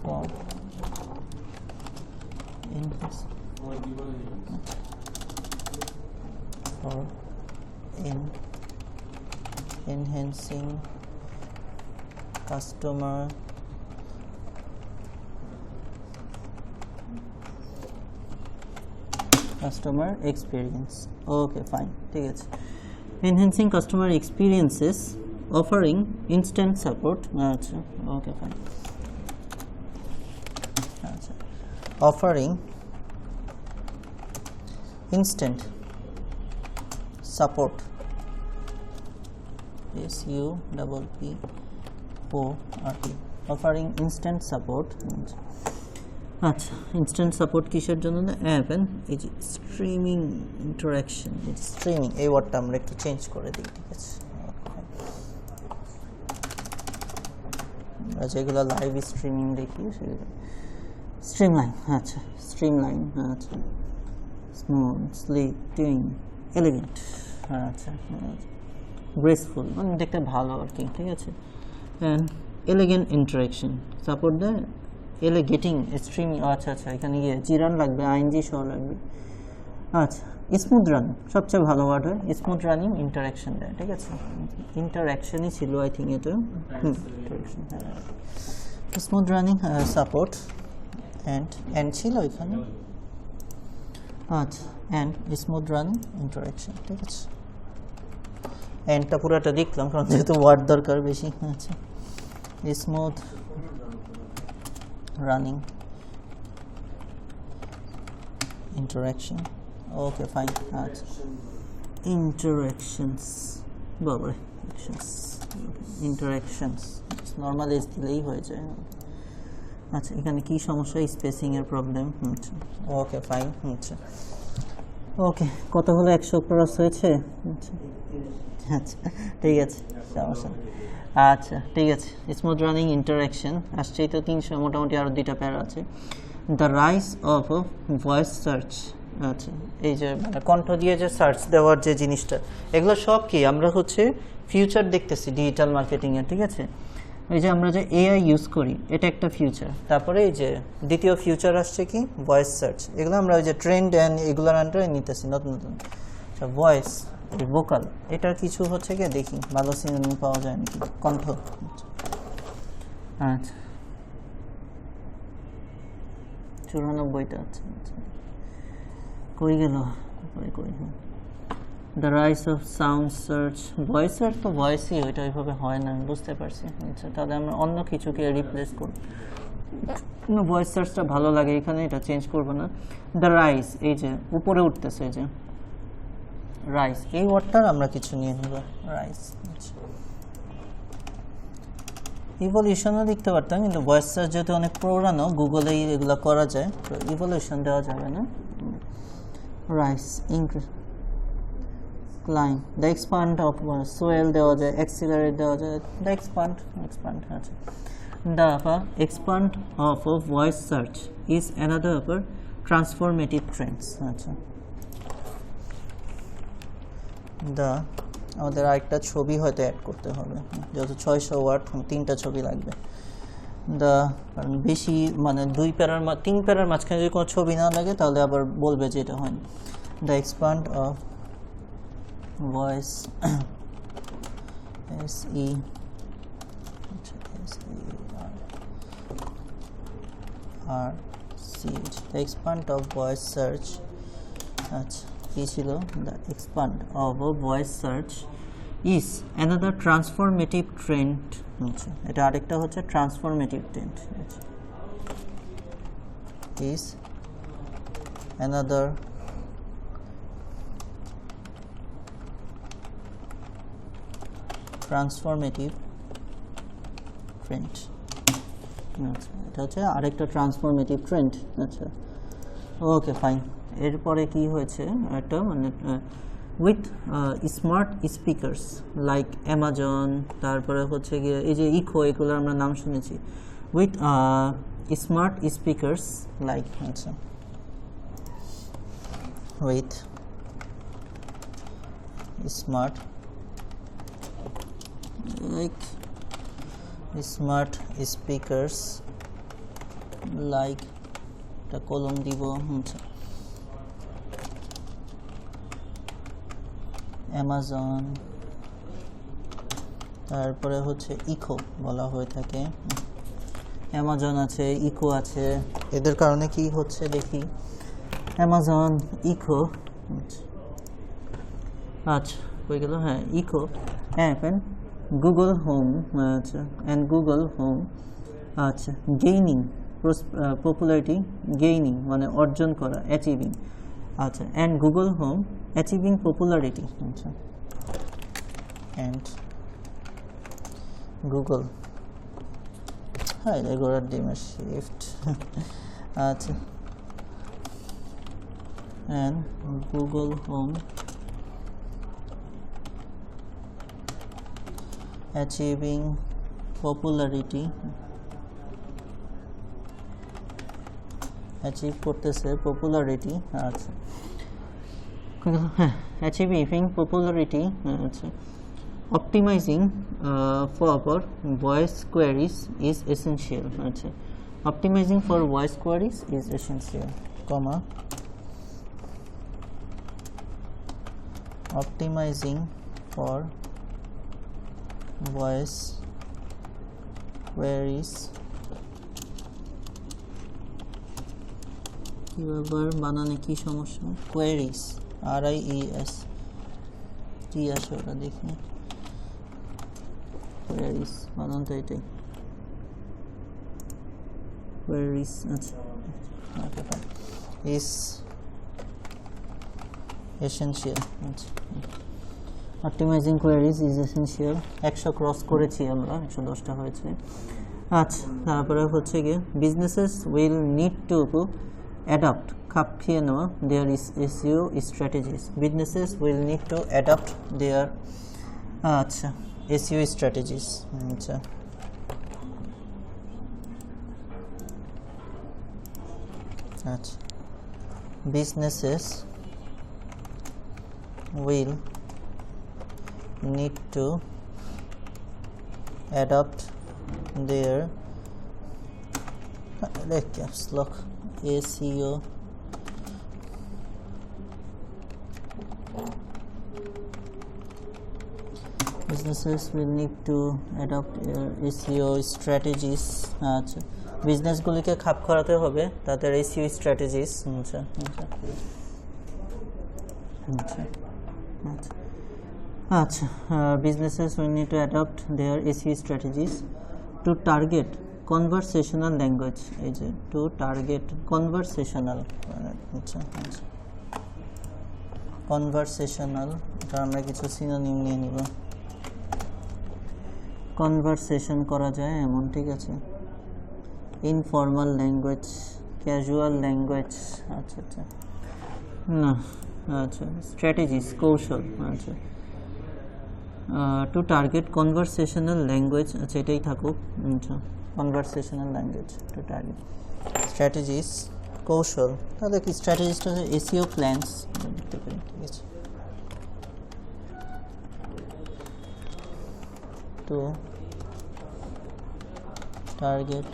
for enhancing customer experience, okay fine, ঠিক আছে। enhancing customer experiences, offering instant support, আচ্ছা okay fine, আচ্ছা offering instant support, SUPPORT, offering instant support, আচ্ছা instant support কিসের জন্য না? অ্যাপ এন্ড এই যে স্ট্রিমিং ইন্টারাকশন, এই যে স্ট্রিমিং, এই ওয়ার্ডটা আমরা একটু চেঞ্জ করে দিই, ঠিক আছে। আচ্ছা এগুলো লাইভ স্ট্রিমিং দেখি, সেগুলো স্ট্রিমলাইন, আচ্ছা স্ট্রিমলাইন, আচ্ছা স্মুথ, স্লিক, টিং, এলিগেন্ট, আচ্ছা গ্রেসফুল, মানে দেখতে ভালো আর কি, ঠিক আছে। অ্যান্ড এলিগেন্ট ইন্টারাকশন সাপোর্ট দেয়, এলিগেটিং স্ট্রিমিং, আচ্ছা আচ্ছা এখানে গিয়ে জিরান লাগবে, আইএনজি সহ লাগবে, আচ্ছা স্মুথ রানিং সবচেয়ে ভালো ওয়ার্ড হয় স্মুথ রানিং ইন্টারাকশন দেয় ঠিক আছে ইন্টারাকশনই ছিল আই থিঙ্ক এটা স্মুথ রানিং সাপোর্ট অ্যান্ড ছিল এখানে আচ্ছা অ্যান্ড স্মুথ রানিং ইন্টারাকশন ঠিক আছে অ্যান্ডটা পুরোটা লিখলাম কারণ যেহেতু ওয়ার্ড দরকার বেশি আচ্ছা smooth running interaction okay fine আচ্ছা interactions বাবারে interactions নরমালি দিলেই হয়ে যায় আচ্ছা এখানে কি সমস্যা স্পেসিং এর প্রবলেম আচ্ছা ওকে ফাইন আচ্ছা ওকে কত হলো 100 ক্রস হয়েছে আচ্ছা আচ্ছা ঠিক আছে সমস্যা আচ্ছা ঠিক আছে স্মুথ রানিং ইন্টারাকশন আসছেই তো 300 মোটামুটি আরও দুইটা প্যারা আছে the rice of voice search আচ্ছা এই যে মানে কণ্ঠ দিয়ে যে সার্চ দেওয়ার যে জিনিসটা এগুলো সব কি আমরা হচ্ছে ফিউচার দেখতেছি ডিজিটাল মার্কেটিংয়ে ঠিক আছে এই যে আমরা যে এআই ইউজ করি এটা একটা ফিউচার তারপরে এই যে দ্বিতীয় ফিউচার আসছে কি ভয়েস সার্চ এগুলো আমরা ওই যে ট্রেন্ড অ্যান্ড এগুলোর আন্ডারে নিতেছি নতুন নতুন আচ্ছা ভয়েস ভোকাল এটার কিছু হচ্ছে কি দেখি ভালো সিনেমা পাওয়া যায় নাকি কণ্ঠ আচ্ছা 94টা আচ্ছা কই গেল কই the rice of sound search voice search তো ভয়েসই ওইটা ওইভাবে হয় না বুঝতে পারছি আচ্ছা তাহলে আমরা অন্য কিছুকে রিপ্লেস করব ভয়েস সার্চটা ভালো লাগে এখানে এটা চেঞ্জ করব না দ্য রাইস এই যে উপরে উঠতেছে এই যে রাইস এই ওয়ার্ডটার আমরা কিছু নিয়ে নেব রাইস আচ্ছা ইভলিউশনও লিখতে পারতাম কিন্তু ভয়েস সার্চ যেহেতু অনেক পুরানো গুগলেই এগুলো করা যায় তো ইভলিউশন দেওয়া যাবে না rise increase climb the expand of swell দেওয়া যায় অ্যাক্সিলারেট দেওয়া যায় দ্য এক্সপান্ড আচ্ছা the expand of voice search is another of transformative trends আচ্ছা দ্য আমাদের আরেকটা ছবি হয়তো অ্যাড করতে হবে যেহেতু 600 ওয়ার্ড 3টা ছবি লাগবে দ্য কারণ বেশি মানে 3 প্যারার মাঝখানে যদি কোনো ছবি না লাগে তাহলে আবার বলবে যে এটা হয়নি the expand of voice SE RCH the expand of voice search আচ্ছা কি ছিল the expand of a voice search is another transformative trend আচ্ছা এটা আরেকটা হচ্ছে transformative trend আচ্ছা is another transformative trend আচ্ছা এটা হচ্ছে আরেকটা ট্রান্সফরমেটিভ ট্রেন্ড আচ্ছা ওকে ফাইন এরপরে কি হয়েছে একটা মানে with smart speakers like Amazon তারপরে হচ্ছে গিয়ে এই যে ইকো এগুলোর আমরা নাম শুনেছি উইথ স্মার্ট স্পিকারস লাইক আচ্ছা with smart like smart speakers like the column দিব অ্যামাজন তারপরে হচ্ছে ইকো বলা হয়ে থাকে অ্যামাজন আছে ইকো আছে এদের কারণে কি হচ্ছে দেখি অ্যামাজন ইকো আচ্ছা হয়ে গেল হ্যাঁ echo and Google Home and Google Home আচ্ছা gaining popularity gaining মানে অর্জন করা achieving আচ্ছা and Google Home achieving popularity আচ্ছা and Google হ্যাঁ এগুলোর ডিমের শিফট আচ্ছা and Google Home achieving popularity achieve করতেছে popularity আচ্ছা হ্যাঁ achieving popularity আচ্ছা optimizing for voice queries is essential আচ্ছা optimizing for voice queries is essential comma optimizing for voice queries কিভাবে বানানে কি সমস্যা queries RIES কি আসে ওটা দেখি queries বানান তো এটাই queries আচ্ছা is essential আচ্ছা optimizing queries is essential 100 cross করেছি আমরা 110টা হয়েছে আচ্ছা তারপরে হচ্ছে কি businesses will need to adapt খাপ খেয়ে নেওয়া their SEO strategies businesses will need to adapt their আচ্ছা SEO strategies আচ্ছা আচ্ছা businesses will need to adapt their caps lock SEO businesses will need to adopt their SEO strategies আচ্ছা বিজনেসগুলোকে খাপ খাওয়াতে হবে তাদের SEO strategies আচ্ছা আচ্ছা আচ্ছা আচ্ছা businesses will need to adopt their SEO strategies to target conversational language এই যে to target conversational আচ্ছা আচ্ছা conversational এটা আমরা কিছু সিনোনিম নিয়ে নিব কনভারসেশন করা যায় এমন ঠিক আছে ইনফর্মাল ল্যাঙ্গুয়েজ ক্যাজুয়াল ল্যাঙ্গুয়েজ আচ্ছা আচ্ছা না আচ্ছা স্ট্র্যাটেজিস কৌশল আচ্ছা টু টার্গেট কনভারসেশনাল ল্যাঙ্গুয়েজ আচ্ছা এটাই থাকুক আচ্ছা conversational language to target strategies কৌশল তাহলে কি স্ট্র্যাটেজিসটা SEO প্ল্যানস দেখতে পারি ঠিক আছে to target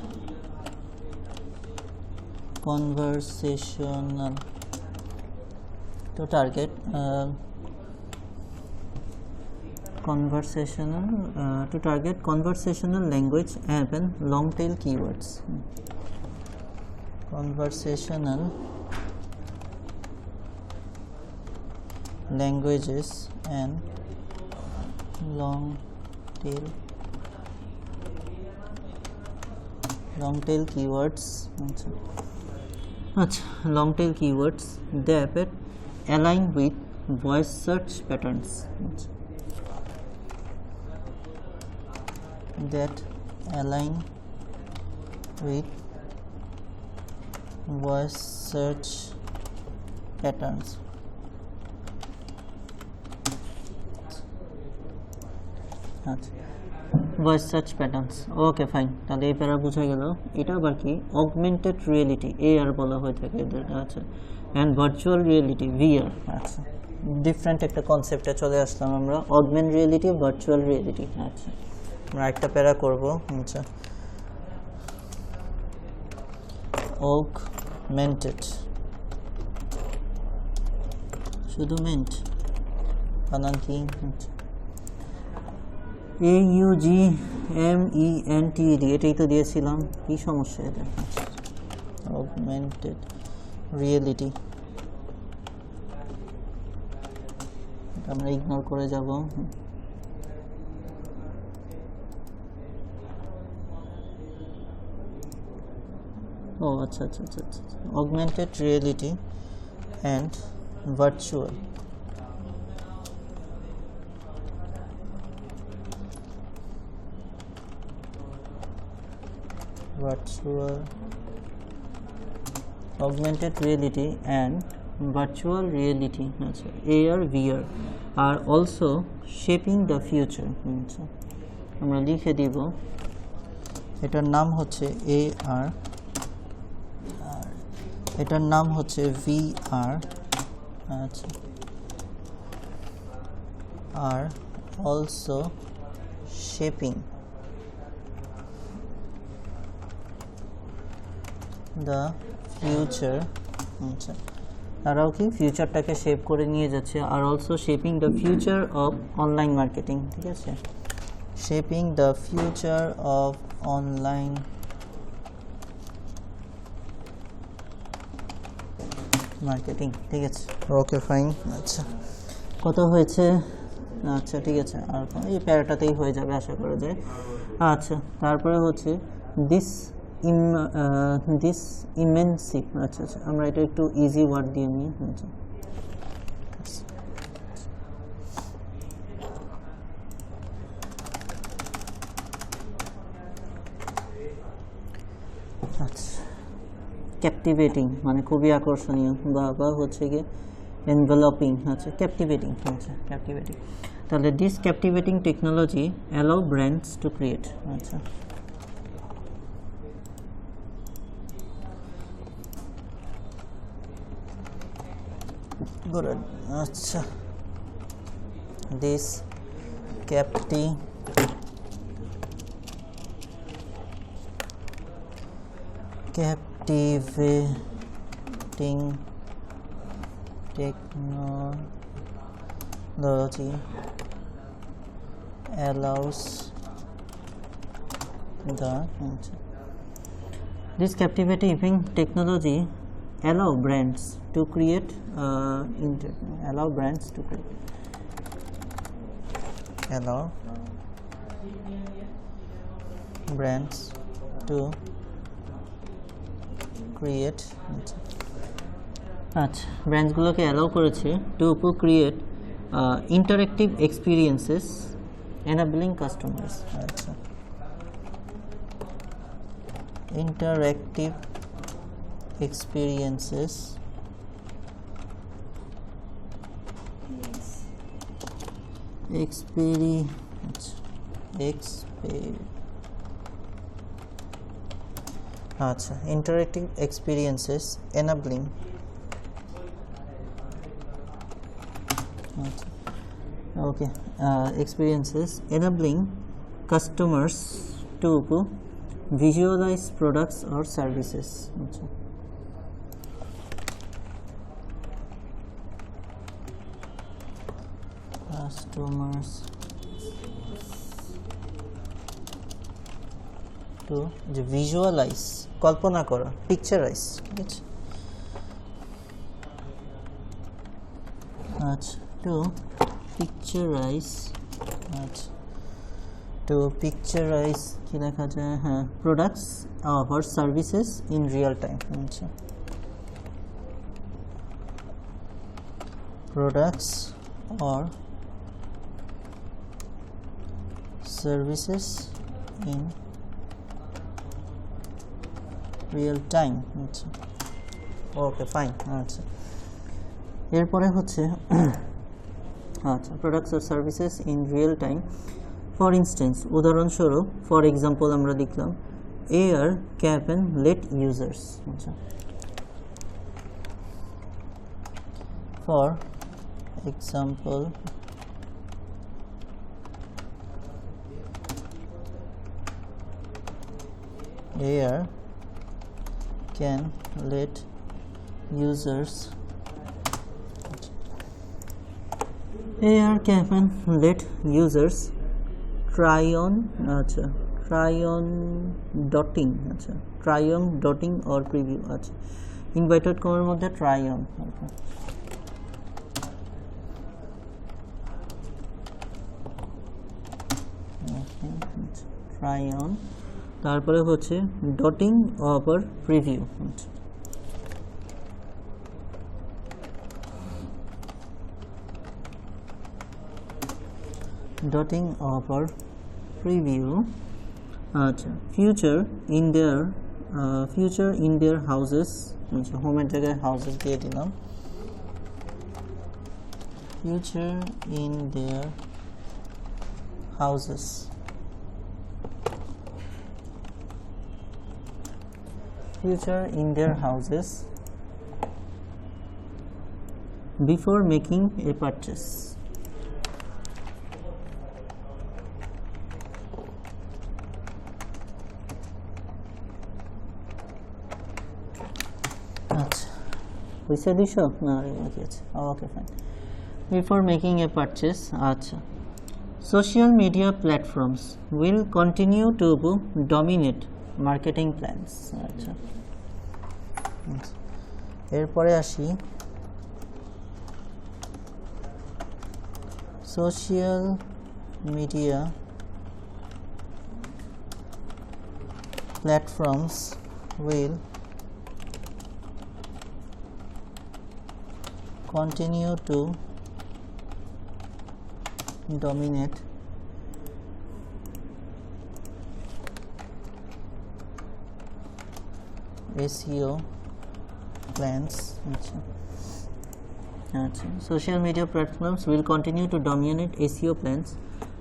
conversational language and long tail keywords conversational languages and long tail keywords আচ্ছা long tail keywords that align with voice search patterns that align with voice search patterns আচ্ছা voice search patterns okay fine তাহলে এই প্যারা বোঝা গেল এটা আবার কি অগমেন্টেড রিয়েলিটি AR বলা হয়ে থাকে এদের আচ্ছা অ্যান্ড ভার্চুয়াল রিয়েলিটি VR আচ্ছা ডিফারেন্ট একটা কনসেপ্টে চলে আসলাম আমরা অগমেন্ট রিয়েলিটি ভার্চুয়াল রিয়েলিটি আচ্ছা আমরা একটা প্যারা করব আচ্ছা অগমেন্টেড শুধু মেন্ট বানান কি আচ্ছা AUGMENTED এটাই তো দিয়েছিলাম কি সমস্যা এটা অগমেন্টেড রিয়েলিটি আমরা ইগনোর করে যাব ও আচ্ছা আচ্ছা আচ্ছা আচ্ছা augmented reality and virtual augmented reality and virtual reality AR VR are also shaping the future আমরা লিখে দিব এটার নাম হচ্ছে AR এটার নাম হচ্ছে VR আচ্ছা are also shaping the future তারাও কি ফিউচারটাকে শেপ করে নিয়ে যাচ্ছে, are also shaping the future of online marketing, ঠিক আছে, shaping the future of online marketing, ঠিক আছে, ওকে ফাইন। আচ্ছা কত হয়েছে? আচ্ছা ঠিক আছে, আর এই প্যারাটাতেই হয়ে যাবে আশা করা যায়। আচ্ছা তারপরে হচ্ছে দিস ইমেন্সিভ, আচ্ছা আচ্ছা আমরা এটা একটু ইজি ওয়ার্ড দিয়ে নিই। আচ্ছা আচ্ছা ক্যাপটিভেটিং মানে খুবই আকর্ষণীয়, বা হচ্ছে গিয়ে এনভেলপিং, আচ্ছা ক্যাপটিভেটিং, আচ্ছা ক্যাপটিভেটিং। তাহলে this captivating technology allow brands to create, আচ্ছা গুড, আচ্ছা this captivating technology allows this captivating technology allow brands to create allow brands to create আচ্ছা ব্র্যান্ডসগুলোকে অ্যালাউ করেছে to create interactive experiences enabling customers, আচ্ছা interactive experiences আচ্ছা interactive experiences enabling okay experiences enabling customers to visualize products or services, achha customers to visualize কল্পনা করা picturise, ঠিক আছে, আচ্ছা to picturize কি লেখা যায়, হ্যাঁ products or services in real time, আচ্ছা products or services in real time, আচ্ছা ওকে ফাইন। আচ্ছা এরপরে হচ্ছে আচ্ছা প্রোডাক্টস আর services in real time, for instance উদাহরণস্বরূপ, ফর এক্সাম্পল আমরা লিখলাম এআর ক্যান লেট ইউজার্স, আচ্ছা for example AR can let users try on dotting or preview, আচ্ছা ইনভাইটেড কমের মধ্যে try on, try on তারপরে হচ্ছে dotting or preview, dotting or preview, আচ্ছা ফিউচার ইন দেয়ার হাউসেস, আচ্ছা হোমের জায়গায় হাউসেস দিয়ে দিলাম, future in their houses, future in their houses before making a purchase, আচ্ছা হইছে 200 না বাকি আছে ওকে ফাইন বিফোর মেকিং এ পারচেজ আচ্ছা social media platforms will continue to dominate marketing plans আচ্ছা এরপরে আসি social media platforms will continue to dominate SEO plans social media platforms will continue to dominate SEO plans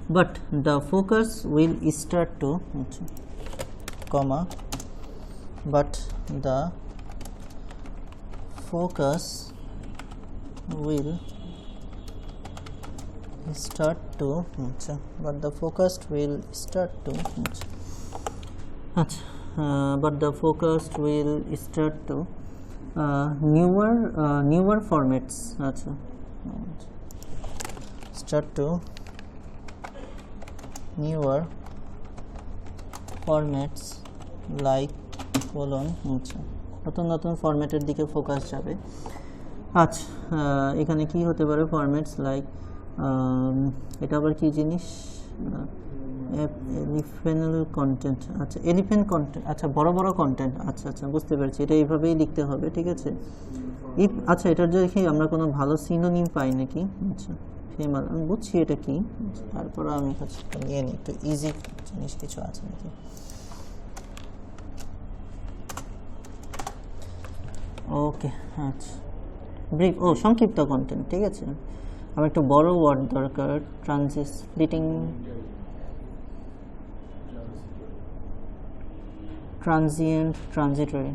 but the focus will start to comma but the focus will start to but the focus will start to but the focus will start to newer formats start to newer formats like colon নতুন নতুন ফরম্যাটের দিকে focus যাবে আচ্ছা এখানে কি হতে পারে formats like এটা আবার কি জিনিস এলিফেন্ট কন্টেন্ট আচ্ছা এলিফেন্ট কন্টেন্ট আচ্ছা বড় বড় কন্টেন্ট আচ্ছা আচ্ছা বুঝতে পারছি এটা এইভাবেই লিখতে হবে ঠিক আছে আচ্ছা এটার যদি কি আমরা কোনো ভালো সিনোনিম পাই নাকি আচ্ছা ফেমাল আমি বুঝছি এটা কি তারপর আমি হচ্ছে নিয়ে নিই একটু ইজি জিনিস কিছু আছে নাকি ওকে আচ্ছা ব্রিফ সংক্ষিপ্ত কন্টেন্ট ঠিক আছে আমার একটু বড় ওয়ার্ড দরকার fleeting transient transitory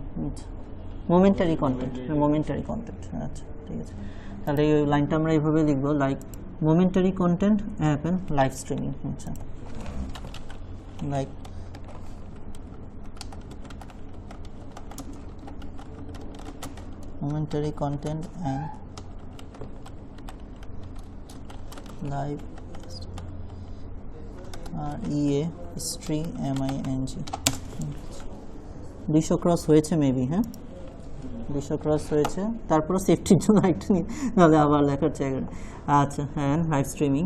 momentary content আচ্ছা ঠিক আছে তাহলে এই লাইনটা আমরা এইভাবে লিখবো like momentary content happen live streaming আচ্ছা like momentary content and live stream 200 cross হয়েছে মেবি হ্যাঁ 200 ক্রস হয়েছে তারপর সেফটির জন্য একটু নাহলে আবার লেখার জায়গা আচ্ছা হ্যাঁ লাইভ স্ট্রিমিং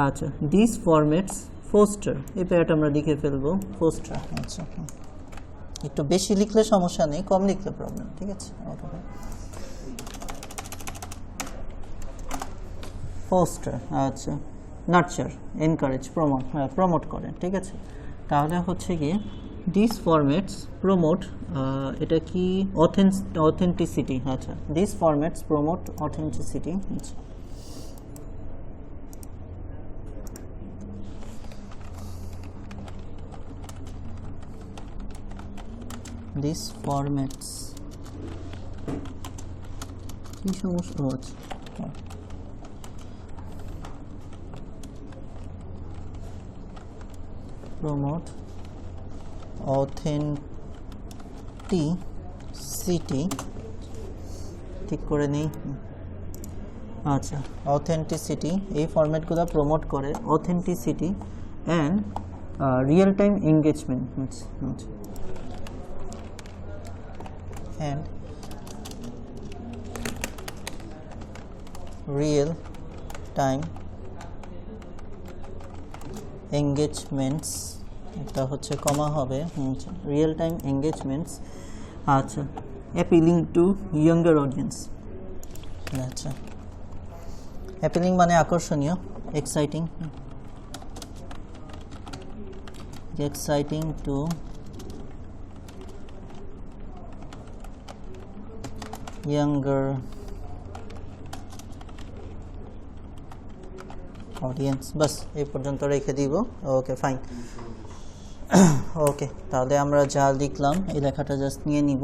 আচ্ছা দিস ফরম্যাটস পোস্টার এই প্যারাটা আমরা লিখে ফেলবো পোস্টার আচ্ছা একটু বেশি লিখলে সমস্যা নেই কম লিখলে প্রবলেম ঠিক আছে ওকে পোস্টার আচ্ছা নার্চার এনকারেজ প্রমোট করে ঠিক আছে তাহলে হচ্ছে কি দিস ফরম্যাটস প্রমোট এটা কি অথেন্টিসিটি আচ্ছা দিস ফরম্যাটস প্রমোট অথেন্টিসিটি আচ্ছা দিস ফরম্যাটস কি সমস্যা হচ্ছে promote authenticity ঠিক করে নেই আচ্ছা authenticity এই ফরম্যাটগুলো প্রমোট করে authenticity and real time engagement and real time engagements এটা হচ্ছে কমা হবে রিয়েল টাইম এঙ্গেজমেন্টস আচ্ছা অ্যাপিলিং টু ইয়াঙ্গার অডিয়েন্স আচ্ছা অ্যাপিলিং মানে আকর্ষণীয় এক্সাইটিং টু ইয়াঙ্গার অডিয়েন্স বাস এই পর্যন্ত রেখে দিব ওকে ফাইন ওকে তাহলে আমরা যা লিখলাম এই লেখাটা জাস্ট নিয়ে নিব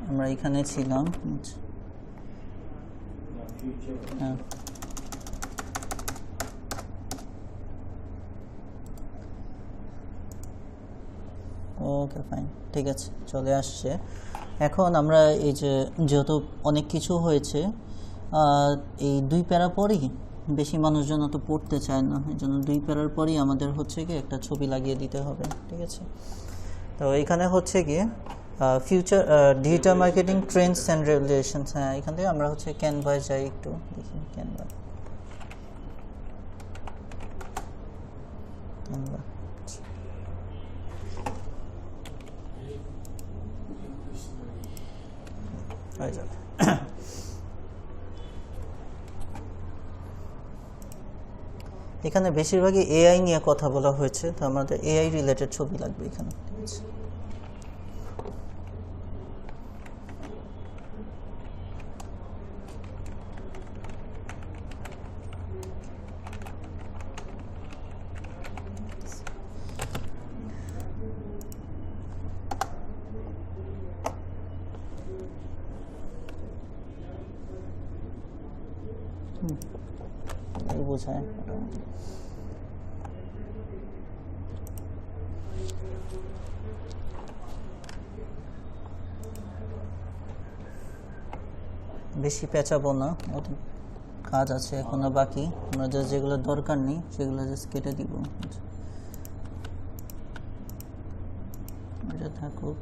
আমরা এখানে ছিলাম হ্যাঁ ওকে ফাইন, ঠিক আছে, চলে আসছে। এখন আমরা এই যে যেহেতু অনেক কিছু হয়েছে, এই 2 প্যারা পরই বেশি মানুষজন তো পড়তে চায় না, এই জন্য 2 প্যারার পরই আমাদের হচ্ছে কি একটা ছবি লাগিয়ে দিতে হবে, ঠিক আছে। তো এখানে হচ্ছে কি future digital marketing trends and regulations, হ্যাঁ এখান থেকে আমরা হচ্ছে ক্যানভায় যাই, একটু দেখি ক্যানভা। এখানে বেশিরভাগই এআই নিয়ে কথা বলা হয়েছে, তো আমাদের এআই রিলেটেড ছবি লাগবে এখানে, ঠিক আছে। বোঝায় বেশি পেঁচাবো না, কাজ আছে এখনো বাকি, আমরা যেগুলো দরকার নেই সেগুলো জাস্ট কেটে দিব, এটা থাকুক,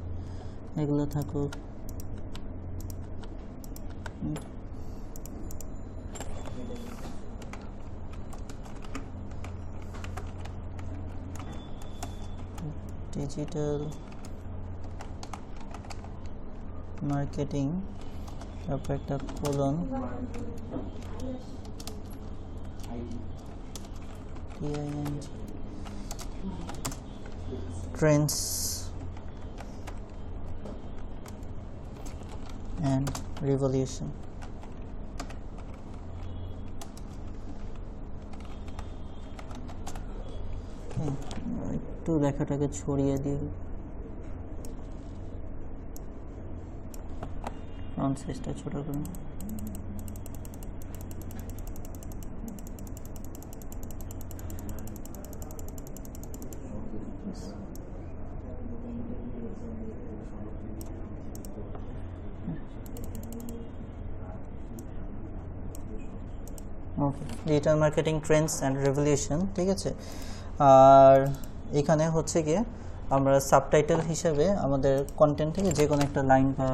এগুলো থাকুক। ডিজিটাল মার্কেটিং, তারপর একটা কোলন, ট্রেন্ডস অ্যান্ড রিভলিউশন। একটু লেখাটাকে ছড়িয়ে দিই, ফন্ট সাইজটা ছোট করে। Okay, digital marketing trends and revolution, ঠিক আছে। আর এখানে হচ্ছে গিয়ে আমরা সাবটাইটেল হিসেবে আমাদের কন্টেন্ট থেকে যে কোনো একটা লাইন বা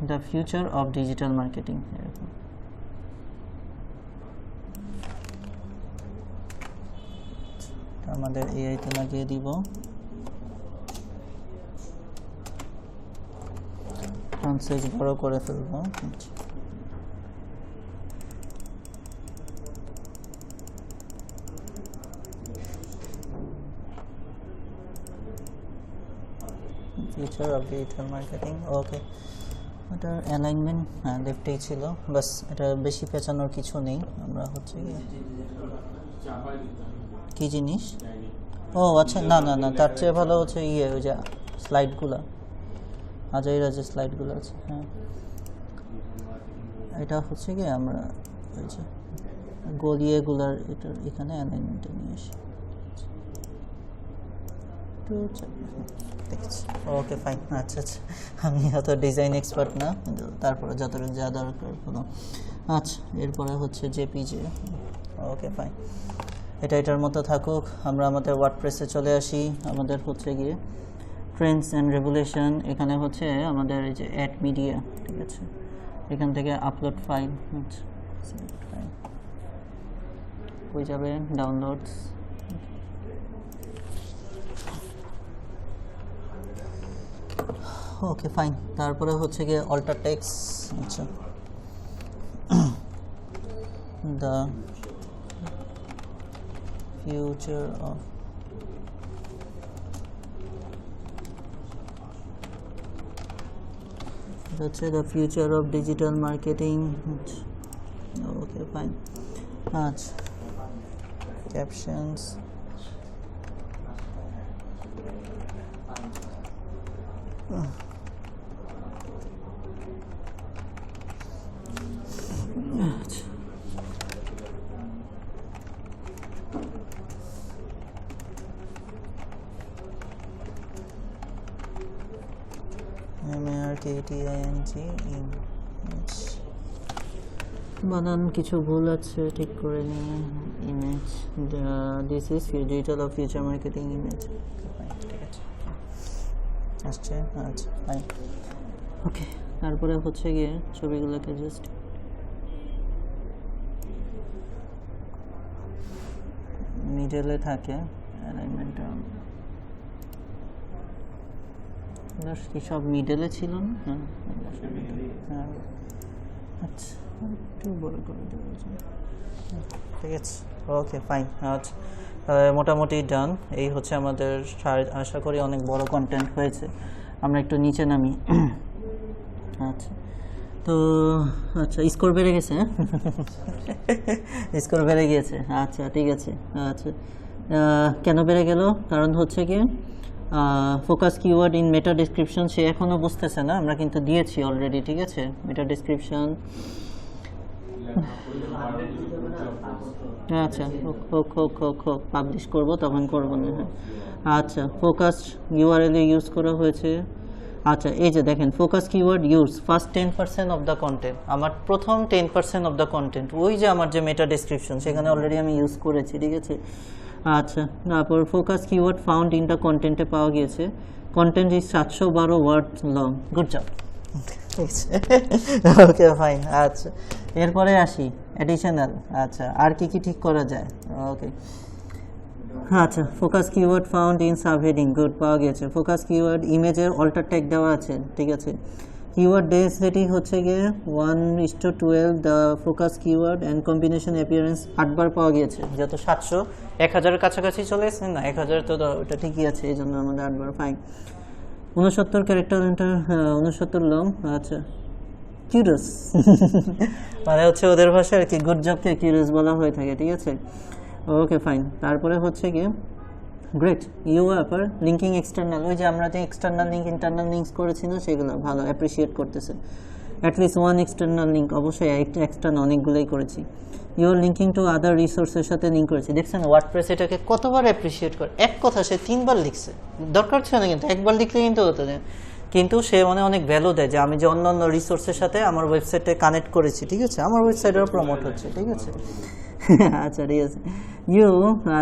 the future of digital marketing এরকম। আমাদের এআইতে লাগিয়ে দিব, ফন্ট সাইজ বড় করে ফেলবো। ফিউচার অফ ডিজিটাল মার্কেটিং, ওকে। এটার অ্যালাইনমেন্ট লেফটেই ছিল, বাস এটা বেশি পেঁচানোর কিছু নেই। আমরা হচ্ছে কি জিনিস, ও আচ্ছা, না না না, তার চেয়ে ভালো হচ্ছে ওই যে স্লাইডগুলো, আজাইরা যে স্লাইডগুলো আছে, হ্যাঁ এটা হচ্ছে কি আমরা ওই যে গলিয়েগুলার এটার এখানে অ্যালাইনমেন্টে নিয়ে আসি, দেখছি। ওকে ফাইন, আচ্ছা আচ্ছা, আমি অত ডিজাইন এক্সপার্ট না, কিন্তু তারপরে যতটুকু যা দরকার হলো। আচ্ছা, এরপরে হচ্ছে জেপিজে, ওকে ফাইন, এটার মতো থাকুক। আমরা আমাদের ওয়ার্ডপ্রেসে চলে আসি। আমাদের হচ্ছে গিয়ে ট্রেন্ডস অ্যান্ড রেগুলেশন, এখানে হচ্ছে আমাদের এই যে অ্যাড মিডিয়া, ঠিক আছে, এখান থেকে আপলোড ফাইল, আচ্ছা কই যাবে, ডাউনলোডস, ওকে ফাইন। তারপরে হচ্ছে গিয়ে অল্টার টেক্সট, আচ্ছা দ্য ফিউচার অফ হচ্ছে the future of digital marketing, okay fine. আচ্ছা, ক্যাপশনস, MARKETING ইমেজ, বানান কিছু ভুল আছে ঠিক করে নিয়ে image, this is digital of future marketing image, ঠিক আছে আসছে, আচ্ছা ফাইন ওকে। তারপরে হচ্ছে গিয়ে ছবিগুলোকে জাস্ট মিডলে থাকে অ্যালাইনমেন্টটা, কি সব মিডলে ছিল না? হ্যাঁ আচ্ছা একটু বড় করে দেওয়া যায়, ঠিক আছে ওকে ফাইন। আচ্ছা মোটামুটি ডান। এই হচ্ছে আমাদের, আশা করি অনেক বড় কন্টেন্ট হয়েছে। আমরা একটু নিচে নামি। আচ্ছা তো আচ্ছা স্কোর বেড়ে গেছে, স্কোর বেড়ে গিয়েছে, আচ্ছা ঠিক আছে। আচ্ছা কেন বেড়ে গেল? কারণ হচ্ছে কি focus keyword in meta description, সে এখনও বুঝতেছে না, আমরা কিন্তু দিয়েছি অলরেডি, ঠিক আছে। মেটা ডেসক্রিপশন আচ্ছা পাবলিশ করবো তখন করবো না, হ্যাঁ আচ্ছা ফোকাস ইউআরএল ইউজ করা হয়েছে। আচ্ছা এই যে দেখেন focus keyword use first 10% of the content, আমার প্রথম 10% অফ দ্য কন্টেন্ট, ওই যে আমার যে মেটা ডেসক্রিপশন সেখানে অলরেডি আমি ইউজ করেছি, ঠিক আছে। আচ্ছা তারপর focus keyword found in the কন্টেন্টে পাওয়া গিয়েছে, content is 712 word long, good job, okay fine. আচ্ছা এরপরে আসি অ্যাডিশনাল, আচ্ছা আর কি কি ঠিক করা যায়, ওকে আচ্ছা focus keyword found in subheading, good পাওয়া গেছে। ফোকাস কিওয়ার্ড ইমেজের অল্টার ট্যাগ দেওয়া আছে, ঠিক আছে। কিওয়ার্ড ডেন্সিটি হচ্ছে গিয়ে 1:12, the focus keyword and combination appearance 8 বার পাওয়া গিয়েছে, যত 700 1000-এর কাছাকাছি চলে এসেছে না, 1000 তো ওটা ঠিকই আছে, এই জন্য আমাদের 8 বার ফাইন। 69 ক্যারেক্টার এন্টার, 69 লং, আচ্ছা কিউরিয়াস মানে হচ্ছে ওদের ভাষায় আর কি গুড জবকে কিউরিয়াস বলা হয়ে থাকে, ঠিক আছে ওকে ফাইন। তারপরে হচ্ছে কি great you upper linking external, ওই যে আমরা যে এক্সটার্নাল লিঙ্ক ইন্টারনাল লিঙ্কস করেছি না, সেগুলো ভালো অ্যাপ্রিসিয়েট করতেছে। অ্যাটলিস্ট ওয়ান এক্সটার্নাল লিঙ্ক, অবশ্যই এক্সটার্নাল অনেকগুলোই করেছি। ইউর লিঙ্কিং টু আদার রিসোর্সের সাথে লিঙ্ক করেছি, দেখছেন ওয়ার্ডপ্রেস এটাকে কতবার অ্যাপ্রিসিয়েট করে, এক কথা সে 3 বার লিখছে, দরকার ছিল না কিন্তু একবার লিখলে কিন্তু হতো, কিন্তু সে অনেক ভ্যালু দেয় যে আমি যে অন্য অন্য রিসোর্সের সাথে আমার ওয়েবসাইটে কানেক্ট করেছি, ঠিক আছে, আমার ওয়েবসাইটেও প্রমোট হচ্ছে, ঠিক আছে আচ্ছা ঠিক আছে। ইউ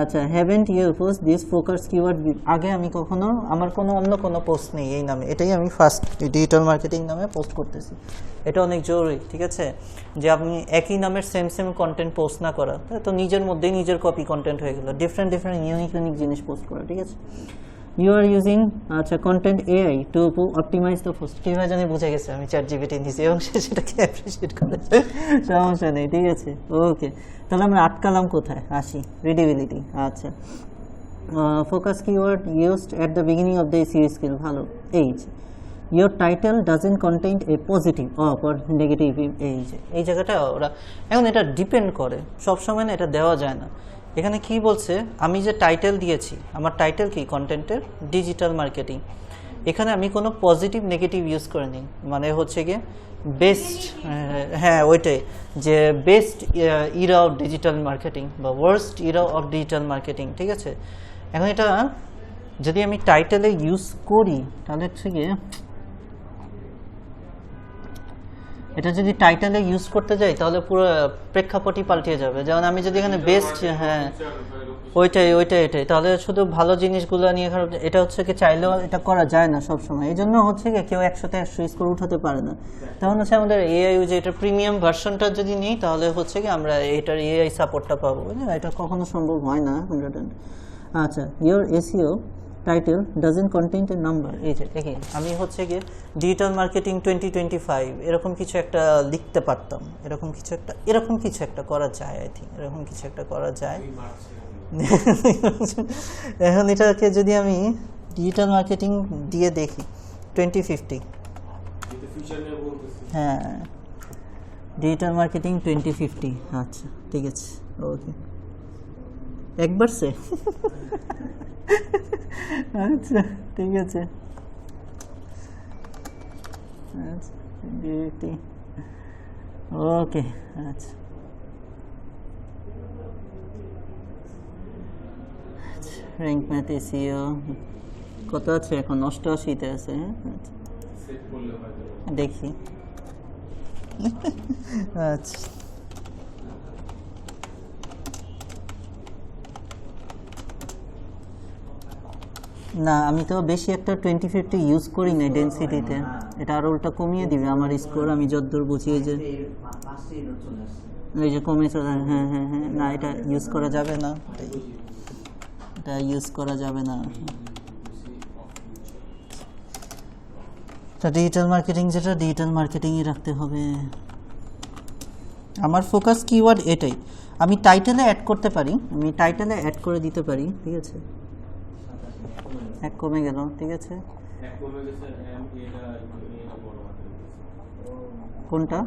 আচ্ছা haven't you post this focus keyword, আগে আমি কখনো আমার অন্য কোনো পোস্ট নেই এই নামে, এটাই আমি ফার্স্ট ডিজিটাল মার্কেটিং নামে পোস্ট করতেছি, এটা অনেক জরুরি, ঠিক আছে, যে আপনি একই নামের সেম কন্টেন্ট পোস্ট না করা, তো নিজের মধ্যেই নিজের কপি কন্টেন্ট হয়ে গেল, ডিফারেন্ট ইউনিক জিনিস পোস্ট করা, ঠিক আছে। ইউ আর ইউজিং আচ্ছা content AI to optimise the post, কীভাবে জানি বুঝে গেছে আমি ChatGPT নিয়েছি এবং সে সেটাকে অ্যাপ্রিসিয়েট করে, সমস্যা নেই, ঠিক আছে ওকে। তাহলে আমরা আটকালাম কোথায়, আসি রিডেবিলিটি। আচ্ছা focus keyword used at the beginning of the SEO skill, ভালো। Age your title doesn't contain a positive or negative, এই জায়গাটা ওরা এখন এটা ডিপেন্ড করে, সবসময় না এটা দেওয়া যায় না। এখানে কি বলছে, আমি যে টাইটেল দিয়েছি, আমার টাইটেল কি কন্টেন্টের ডিজিটাল মার্কেটিং, এখানে আমি কোনো পজিটিভ নেগেটিভ ইউজ করিনি, মানে হচ্ছে গিয়ে বেস্ট, হ্যাঁ ওইটাই, যে best era of digital marketing বা worst era of digital marketing, ঠিক আছে। এখন এটা যদি আমি টাইটেলে ইউজ করি তাহলে হচ্ছে গিয়ে, এটা যদি টাইটেলে ইউজ করতে যাই তাহলে পুরো প্রেক্ষাপটই পাল্টিয়ে যাবে। যেমন আমি যদি এখানে বেস্ট, হ্যাঁ এটাই, তাহলে শুধু ভালো জিনিসগুলো নিয়ে খারাপ, এটা হচ্ছে কি চাইলেও এটা করা যায় না সবসময়, এই জন্য হচ্ছে কি কেউ 100-100 স্কোর উঠাতে পারে না। তখন হচ্ছে আমাদের এআই যে এটা প্রিমিয়াম ভার্সনটা যদি নিই তাহলে হচ্ছে কি আমরা এটার এআই সাপোর্টটা পাবো, এটা কখনো সম্ভব হয় না 100%। আচ্ছা your SEO title doesn't contain A number, এই যে দেখি আমি হচ্ছে গিয়ে ডিজিটাল মার্কেটিং 2025 এরকম কিছু একটা লিখতে পারতাম, এরকম কিছু একটা করা যায়, আই থিঙ্ক এরকম কিছু একটা করা যায়। এখন এটাকে যদি আমি ডিজিটাল মার্কেটিং দিয়ে দেখি 2050, হ্যাঁ ডিজিটাল মার্কেটিং 2050, আচ্ছা ঠিক আছে ওকে একবার সে আচ্ছা ঠিক আছে, ওকে আচ্ছা র্যাঙ্ক ম্যাথ এসইও কত আছে এখন, 88-তে আছে, হ্যাঁ দেখি আচ্ছা না আমি তো বেশি একটা 2050 ইউজ করি না ডেনসিটিতে, এটা আর উল্টা কমিয়ে দিবে আমার স্কোর, আমি যতদূর বুঝি যে এই যে কমে চলে। হ্যাঁ হ্যাঁ হ্যাঁ না এটা ইউজ করা যাবে না, এটা ইউজ করা যাবে না। তা ডিজিটাল মার্কেটিং যেটা ডিজিটাল মার্কেটিংই রাখতে হবে। আমার ফোকাস কিওয়ার্ড এটাই। আমি টাইটেলে অ্যাড করতে পারি, আমি টাইটেলে অ্যাড করে দিতে পারি, ঠিক আছে। এক কমে গেল, ঠিক আছে। কোনটা?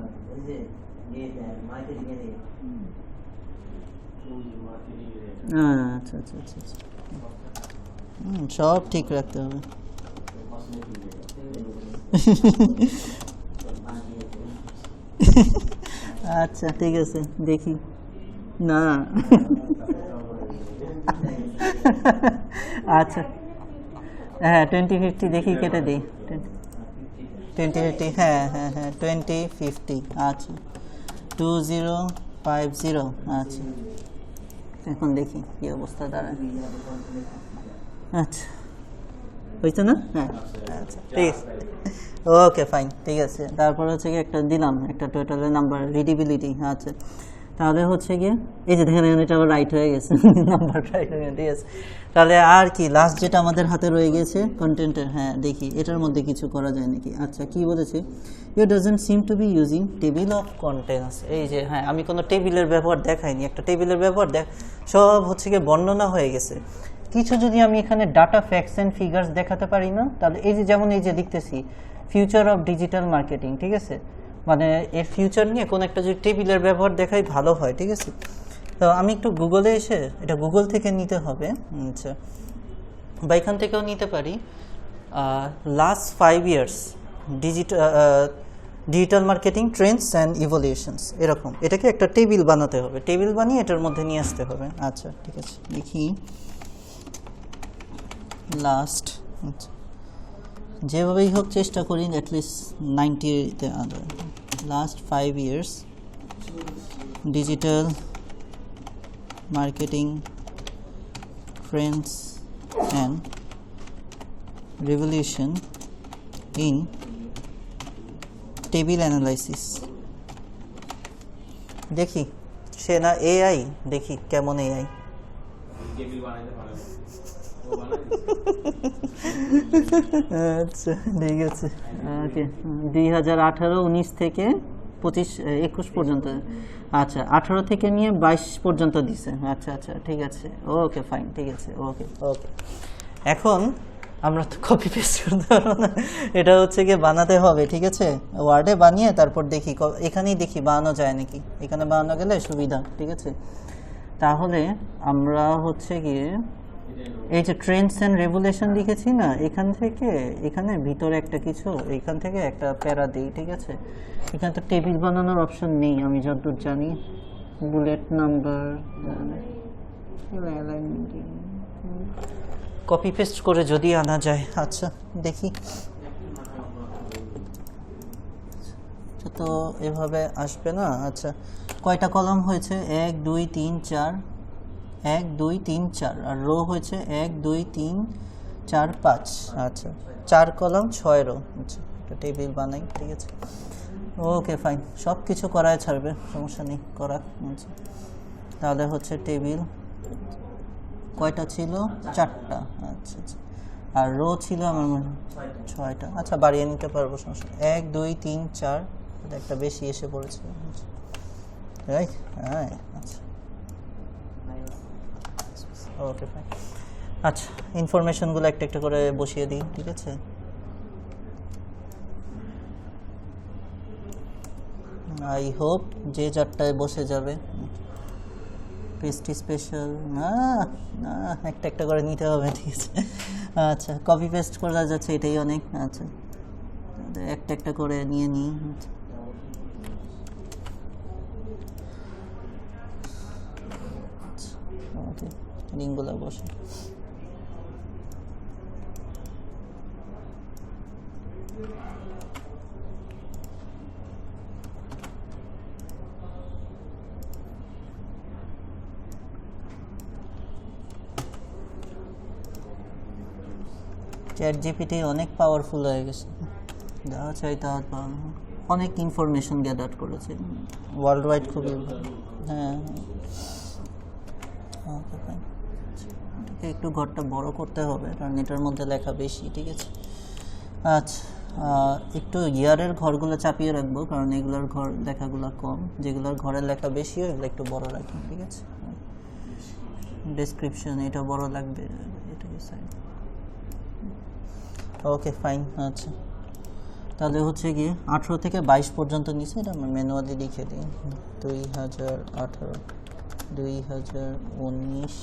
আচ্ছা আচ্ছা আচ্ছা আচ্ছা সব ঠিক রাখতে হবে। আচ্ছা ঠিক আছে দেখি না। আচ্ছা হ্যাঁ 2050 দেখি কেটে দিই 2050 হ্যাঁ হ্যাঁ হ্যাঁ 2050 আচ্ছা 2050 আচ্ছা এখন দেখি কি অবস্থা দাঁড়ায়। আচ্ছা হয়েছে না? হ্যাঁ আচ্ছা ঠিক আছে ওকে ফাইন ঠিক আছে। তারপর হচ্ছে গিয়ে একটা দিলাম একটা টোটালের নাম্বার রিডিবিলিটি। আচ্ছা তাহলে হচ্ছে গিয়ে এই যে দেখেন এটা আবার রাইট হয়ে গেছে নাম্বার রাইট হয়ে গেছে, ঠিক আছে। তাহলে আর কি লাস্ট যেটা আমাদের হাতে রয়ে গেছে কন্টেন্টের, হ্যাঁ দেখি এটার মধ্যে কিছু করা যায় নাকি। আচ্ছা কি বলেছে, you doesn't seem to be using table of contents. এই যে হ্যাঁ আমি কোনো টেবিলের ব্যবহার দেখাইনি, একটা টেবিলের ব্যবহার সব হচ্ছে গিয়ে বর্ণনা হয়ে গেছে। কিছু যদি আমি এখানে ডাটা ফ্যাক্টস অ্যান্ড ফিগার্স দেখাতে পারি না, তাহলে এই যে যেমন এই যে লিখতেছি ফিউচার অফ ডিজিটাল মার্কেটিং, ঠিক আছে, মানে এর ফিউচার নিয়ে কোনো একটা যদি টেবিলের ব্যবহার দেখাই ভালো হয়, ঠিক আছে। তো আমি একটু গুগলে এসে এটা গুগল থেকে নিতে হবে, আচ্ছা বা এখান থেকেও নিতে পারি। Last 5 years digital marketing trends and ইভলিউশনস, এরকম এটাকে একটা টেবিল বানাতে হবে, টেবিল বানিয়ে এটার মধ্যে নিয়ে আসতে হবে। আচ্ছা ঠিক আছে দেখি লাস্ট, আচ্ছা যেভাবেই হোক চেষ্টা করি অ্যাটলিস্ট 90-তে আনবে। Last 5 years digital marketing trends and revolution in table analysis. দেখি সে না এআই, দেখি কেমন এআই। আচ্ছা ঠিক আছে ওকে 2018-19 থেকে 25-21 পর্যন্ত, আচ্ছা 18 থেকে নিয়ে 22 পর্যন্ত দিছে। আচ্ছা আচ্ছা ঠিক আছে ওকে ফাইন ঠিক আছে ওকে ওকে। এখন আমরা তো কপি পেস্ট করতে পারবো না, এটা হচ্ছে গিয়ে বানাতে হবে, ঠিক আছে। ওয়ার্ডে বানিয়ে তারপর দেখি এখানেই দেখি বানানো যায় নাকি, এখানে বানানো গেলে সুবিধা, ঠিক আছে। তাহলে আমরা হচ্ছে গিয়ে এই যে ট্রেন্ডস অ্যান্ড রেভুলেশন লিখেছি না, এখান থেকে এখানে ভিতরে একটা কিছু এখান থেকে একটা প্যারা দিই, ঠিক আছে। এখানে তো টেবিল বানানোর অপশন নেই আমি যতদূর জানি, বুলেট নাম্বার কপি পেস্ট করে যদি আনা যায়। আচ্ছা দেখি তো এভাবে আসবে না। আচ্ছা কয়টা কলাম হয়েছে, 1 2 3 4, 1 2 3 4, আর রো হয়েছে 1 2 3 4 5। আচ্ছা 4 কলাম 6 রো। আচ্ছা একটা টেবিল বানাই, ঠিক আছে ওকে ফাইন। সব কিছু করায় ছাড়বে, সমস্যা নেই করা। আচ্ছা তাহলে হচ্ছে টেবিল কয়টা ছিল, 4টা। আচ্ছা আচ্ছা আর রো ছিল আমার মনে 6টা। আচ্ছা বাড়িয়ে নিতে পারবো, সমস্যা 1 2 3 4, একটা বেশি এসে পড়েছে, রাইট হ্যাঁ আচ্ছা ওকে ফাইন। আচ্ছা ইনফরমেশনগুলো একটা একটা করে বসিয়ে দিই, ঠিক আছে। আই হোপ যে 4টায় বসে যাবে। পেস্টি স্পেশাল না না একটা একটা করে নিতে হবে, ঠিক আছে। আচ্ছা কপি পেস্ট করা যাচ্ছে এটাই অনেক। আচ্ছা একটা একটা করে নিয়ে নিই। ওকে লিঙ্কগুলো বসে চ্যাট জিপিটি অনেক পাওয়ারফুল হয়ে গেছে, যা চাই তা পাওয়া, অনেক ইনফরমেশন গ্যাদার করেছে ওয়ার্ল্ড ওয়াইড, খুবই ভালো। হ্যাঁ ওকে ফাইন, এটাকে একটু ঘরটা বড় করতে হবে কারণ এটার মধ্যে লেখা বেশি, ঠিক আছে। আচ্ছা একটু ইয়ারের ঘরগুলো চাপিয়ে রাখবো কারণ এগুলোর ঘর লেখাগুলো কম, যেগুলোর ঘরের লেখা বেশি হয় এগুলো একটু বড় রাখি, ঠিক আছে। ডেসক্রিপশন এটা বড় লাগবে, এটাকে সাইড, ওকে ফাইন। আচ্ছা তাহলে হচ্ছে গিয়ে 18 থেকে 22 পর্যন্ত নিচে, এটা আমরা ম্যানুয়ালি লিখে দিই। 2018, 2019,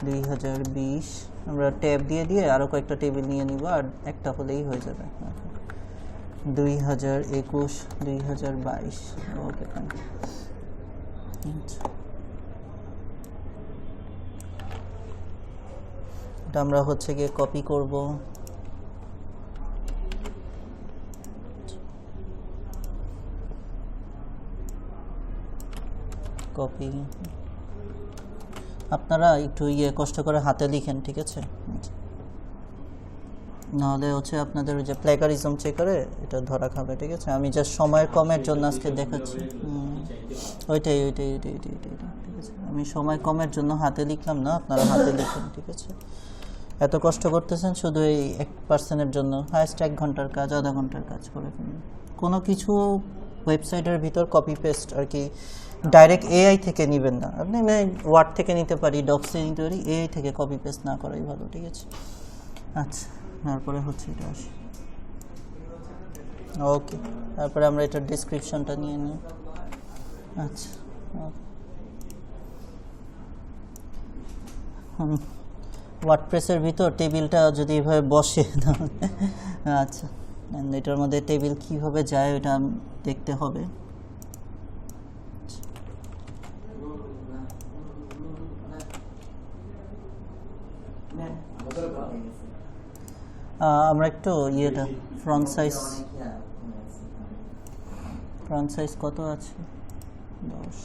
2020, আমরা ট্যাব দিয়ে দিয়ে আরও কয়েকটা টেবিল নিয়ে নিব, আর একটা হলেই হয়ে যাবে। 2021, 2022, ওকে ফাইন। এটা আমরা হচ্ছে গিয়ে কপি করব, কপি, আপনারা একটু কষ্ট করে হাতে লিখেন, ঠিক আছে, নাহলে হচ্ছে আপনাদের ওই যে প্লেগারিজম চেকারে এটা ধরা খাবে, ঠিক আছে। আমি জাস্ট সময়ের কমের জন্য আজকে দেখাচ্ছি, ওইটাই, ঠিক আছে। আমি সময় কমের জন্য হাতে লিখলাম না, আপনারা হাতে লিখেন, ঠিক আছে। এত কষ্ট করতেছেন শুধু এই 1%-এর জন্য, হায়েস্ট 1 ঘন্টার কাজ, আধা ঘন্টার কাজ করে ফেলুন। কোনো কিছু ওয়েবসাইটের ভিতর কপি পেস্ট আর কি ডাইরেক্ট এআই থেকে নেবেন না, আপনি ওয়ার্ড থেকে নিতে পারি, ডক্সে নিতে পারি, এআই থেকে কপি পেস্ট না করাই ভালো, ঠিক আছে। আচ্ছা তারপরে হচ্ছে এটা আসি, ওকে, তারপরে আমরা এটার ডেসক্রিপশনটা নিয়ে নিই। আচ্ছা ওয়ার্ডপ্রেসের ভিতর টেবিলটা যদি এভাবে বসে, আচ্ছা এটার মধ্যে টেবিল কীভাবে যায় ওটা দেখতে হবে। আমরা একটু ইয়েটা ফ্রন্ট সাইজ কত আছে, 10,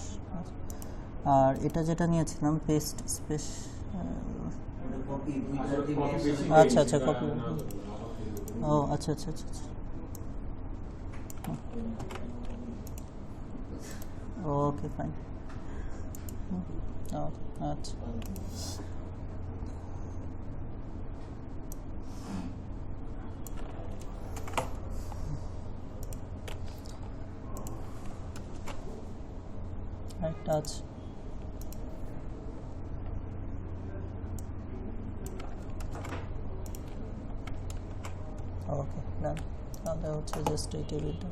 আর এটা যেটা নিয়েছিলাম পেস্ট স্পেস, আচ্ছা আচ্ছা কপি, ও আচ্ছা আচ্ছা আচ্ছা ওকে ফাইন, আচ্ছা একটা আছে, ওকে ডান। তাহলে হচ্ছে জাস্ট এই টেবিলটা,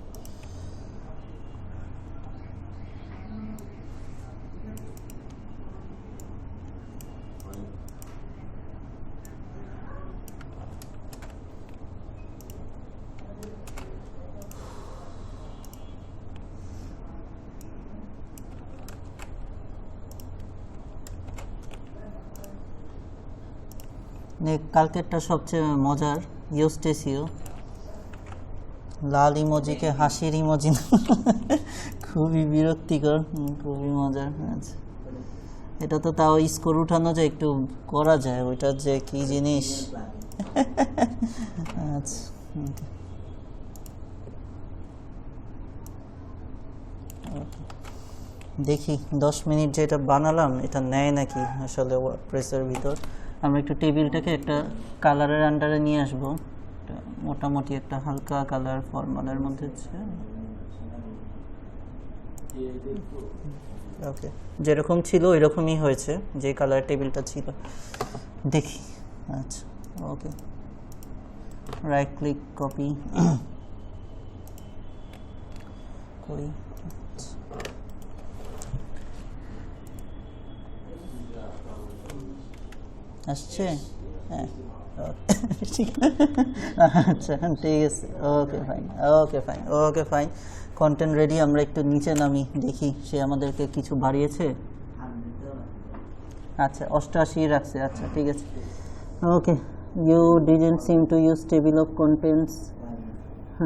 কালকেরটা সবচেয়ে মজার, ইউস্টেসিও লাল ইমোজিকে হাসির ইমোজি, খুবই বিরক্তিকর, খুবই মজার। আচ্ছা এটা তো তাও স্কোর উঠানো যায়, একটু করা যায়, ওইটা যে কি জিনিস। আচ্ছা দেখি 10 মিনিট যেটা বানালাম এটা নেয় নাকি আসলে ওয়ার্ডপ্রেসের ভিতর। আমরা একটু টেবিলটাকে একটা কালারের আন্ডারে নিয়ে আসবো, মোটামুটি একটা হালকা কালার ফর্মালের মধ্যে, ওকে যেরকম ছিল ওইরকমই হয়েছে, যে কালার টেবিলটা ছিল, দেখি। আচ্ছা ওকে, রাইট ক্লিক কপি করি, আসছে, হ্যাঁ আচ্ছা ঠিক আছে, okay fine, okay fine, content ready. আমরা একটু নিচে নামি, দেখি সে আমাদেরকে কিছু বাড়িয়েছে। আচ্ছা 88 রাখছে, আচ্ছা ঠিক আছে, okay. You didn't seem to use table of contents,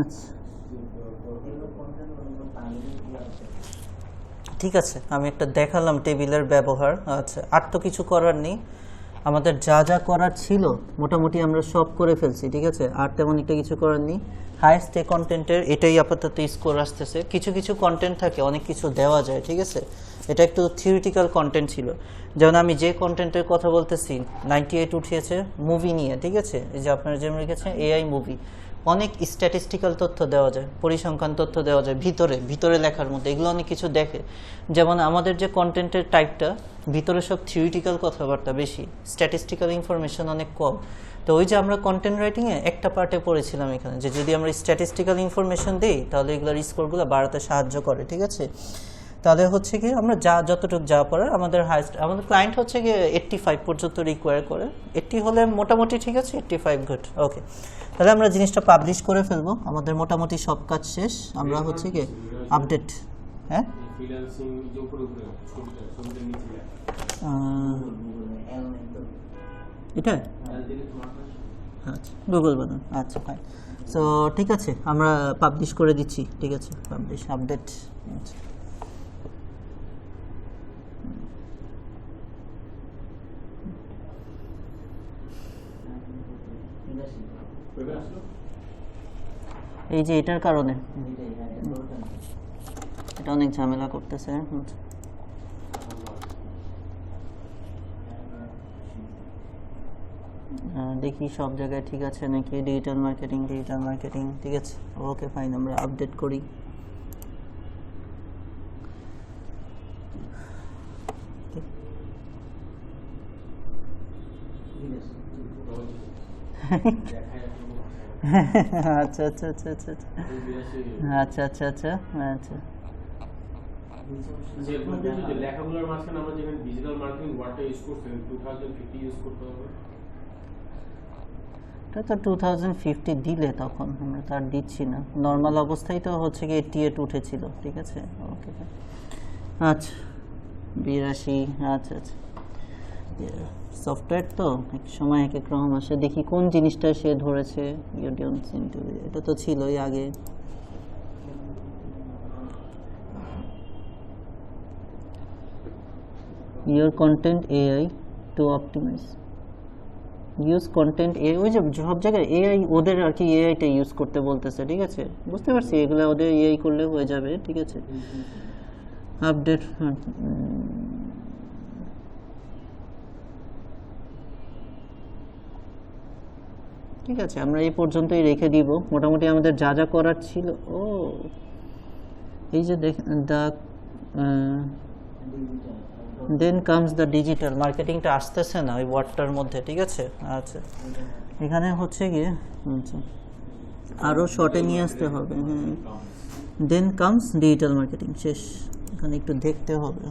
আচ্ছা ঠিক আছে, আমি একটা দেখালাম টেবিলের ব্যবহার। আচ্ছা আর তো কিছু করার নেই, আমাদের যা যা করার ছিল মোটামুটি আমরা সব করে ফেলছি, ঠিক আছে, আর তেমন একটা কিছু করার নেই। হাইয়েস্ট এ কন্টেন্টের এটাই আপাতত স্কোর আসতেছে। কিছু কিছু কন্টেন্ট থাকে অনেক কিছু দেওয়া যায়, ঠিক আছে, এটা একটু থিওরিটিক্যাল কন্টেন্ট ছিল। যেমন আমি যে কন্টেন্টের কথা বলতেছি 98 উঠিয়েছে মুভি নিয়ে, ঠিক আছে, এই যে আপনারা যেমন লিখেছেন এআই মুভি, অনেক স্ট্যাটিস্টিক্যাল তথ্য দেওয়া যায়, পরিসংখ্যান তথ্য দেওয়া যায় ভিতরে ভিতরে লেখার মধ্যে, এগুলো অনেক কিছু দেখে। যেমন আমাদের যে কন্টেন্টের টাইপটা ভিতরে সব থিওরিটিক্যাল কথাবার্তা বেশি, স্ট্যাটিস্টিক্যাল ইনফরমেশন অনেক কম। তো ওই যে আমরা কন্টেন্ট রাইটিংয়ে একটা পার্টে পড়েছিলাম এখানে যে যদি আমরা স্ট্যাটিস্টিক্যাল ইনফরমেশন দিই তাহলে এগুলোর স্কোরগুলো বাড়াতে সাহায্য করে, ঠিক আছে। তাহলে হচ্ছে কি আমরা যতটুকু যা পড়ার আমাদের হাইস্ট, আমাদের ক্লায়েন্ট হচ্ছে কি 85 পর্যন্ত রিকোয়ার করে। 80 হলে মোটামুটি ঠিক আছে, 85 গুড, ওকে। তাহলে আমরা জিনিসটা পাবলিশ করে ফেলবো, আমাদের মোটামুটি সব কাজ শেষ। আমরা হচ্ছে কি আপডেট, হ্যাঁ এটা আচ্ছা গুগল বানান, আচ্ছা ফাইন। সো ঠিক আছে, আমরা পাবলিশ করে দিচ্ছি, ঠিক আছে, পাবলিশ আপডেট। আচ্ছা এই যে এটার কারণে এটা অনেক ঝামেলা করতেছে। দেখি সব জায়গায় ঠিক আছে নাকি, ডিজিটাল মার্কেটিং ঠিক আছে, ওকে ফাইন, আমরা আপডেট করি। আচ্ছা আচ্ছা আচ্ছা আচ্ছা আচ্ছা আচ্ছা আচ্ছা আচ্ছা লেখাগুলোর মাঝখানে আমরা যেখানে ডিজিটাল মার্কেটিং ওয়ার্ডটা ইউজ করছি 2050 ইউজ করতে হবে। এটা তো 2050 দিলে তখন আমরা তার দিচ্ছি না, নর্মাল অবস্থায় তো হচ্ছে কি 88 উঠেছিল, ঠিক আছে, ওকে আচ্ছা 82, আচ্ছা আচ্ছা। সফটওয়্যার তো এক সময় এক এক রকম আসে, দেখি কোন জিনিসটা সে ধরেছে। এটা তো ছিলই আগে। Your content AI to optimize. Use content AI, ওই যে সব জায়গায় AI ওদের আর কি এআইটা ইউজ করতে বলতেছে, ঠিক আছে, বুঝতে পারছি এগুলো ওদের এআই করলে হয়ে যাবে, ঠিক আছে। আপডেট ঠিক আছে, আমরা এই পর্যন্তই রেখে দিব। মোটামুটি আমাদের যা যা করার ছিল, ও এই যে the then comes the digital মার্কেটিংটা আসতেছে না ওই ওয়ার্ডটার মধ্যে, ঠিক আছে। আচ্ছা এখানে হচ্ছে গিয়ে আচ্ছা আরও শর্টে নিয়ে আসতে হবে, হ্যাঁ, দেন কামস ডিজিটাল মার্কেটিং, শেষ। এখানে একটু দেখতে হবে,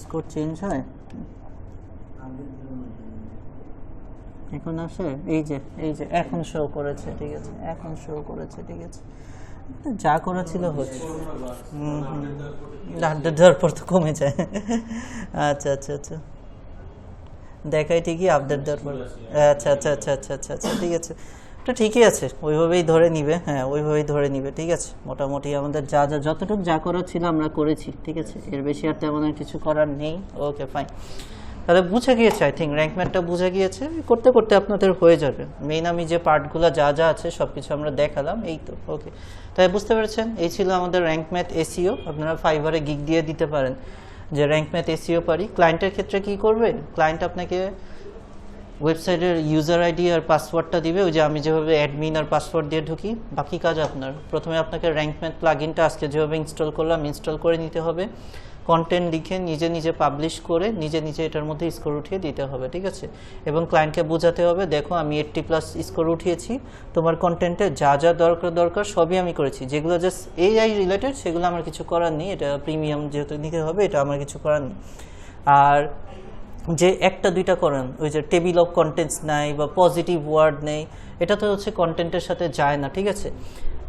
স্কোর চেঞ্জ হয় এখন আসে, এই যে এখন শো করেছে, ঠিক আছে, এখন শো করেছে, ঠিক আছে, যা করা ছিল হচ্ছে। আপডেট দেওয়ার পর তো কমে যায়। আচ্ছা আচ্ছা আচ্ছা দেখাই ঠিকই আপডেট দেওয়ার পর, আচ্ছা আচ্ছা আচ্ছা আচ্ছা আচ্ছা আচ্ছা ঠিক আছে, তো ঠিকই আছে, ওইভাবেই ধরে নিবে, হ্যাঁ ওইভাবেই ধরে নিবে, ঠিক আছে। মোটামুটি আমাদের যা যতটুকু যা করার ছিল আমরা করেছি, ঠিক আছে, এর বেশি আর তেমন কিছু করার নেই, ওকে ফাইন। তাহলে বুঝে গিয়েছে, আই থিঙ্ক র্যাঙ্ক ম্যাথটা বুঝে গিয়েছে, করতে করতে আপনাদের হয়ে যাবে। মেইন আমি যে পার্টগুলো যা আছে সব কিছু আমরা দেখালাম, এই তো, ওকে। তাই বুঝতে পেরেছেন, এই ছিল আমাদের র্যাঙ্ক ম্যাথ এসইও। আপনারা ফাইবারে গিগ দিয়ে দিতে পারেন যে র্যাঙ্ক ম্যাথ এসইও পারি। ক্লায়েন্টের ক্ষেত্রে কি করবে, ক্লায়েন্ট আপনাকে ওয়েবসাইটের ইউজার আইডি আর পাসওয়ার্ডটা দিবে, ওই যে আমি যেভাবে অ্যাডমিন আর পাসওয়ার্ড দিয়ে ঢুকি, বাকি কাজ আপনার। প্রথমে আপনাকে র্যাঙ্ক ম্যাথ প্লাগইনটা আজকে যেভাবে ইনস্টল করলাম ইনস্টল করে নিতে হবে, কন্টেন্ট লিখে নিজে নিজে পাবলিশ করে নিজে নিজে এটার মধ্যে স্কোর উঠিয়ে দিতে হবে, ঠিক আছে। এবং ক্লায়েন্টকে বোঝাতে হবে, দেখো আমি 80+ স্কোর উঠিয়েছি, তোমার কন্টেন্টে যা দরকার সবই আমি করেছি, যেগুলো জাস্ট এআই রিলেটেড সেগুলো আমার কিছু করার নেই, এটা প্রিমিয়াম যেহেতু নিতে হবে, এটা আমার কিছু করার নেই। আর যে একটা দুইটা করেন, ওই যে টেবিল অফ কন্টেন্টস নাই বা পজিটিভ ওয়ার্ড নেই, এটা তো হচ্ছে কন্টেন্টের সাথে যায় না, ঠিক আছে।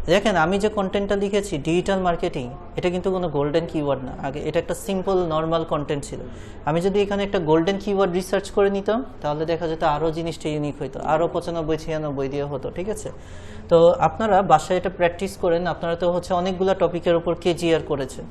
দেখেন আমি যে কন্টেন্টটা লিখেছি ডিজিটাল মার্কেটিং, এটা কিন্তু কোনো গোল্ডেন কিওয়ার্ড না। আগে এটা একটা সিম্পল নর্মাল কন্টেন্ট ছিল। আমি যদি এখানে একটা গোল্ডেন কিওয়ার্ড রিসার্চ করে নিতাম তাহলে দেখা যেত আরও জিনিসটা ইউনিক হইতো, আরও 95-96 দিয়ে হতো। ঠিক আছে, তো আপনারা বাসায় এটা প্র্যাকটিস করেন। আপনারা তো হচ্ছে অনেকগুলো টপিকের উপর কেজিআর করেছেন,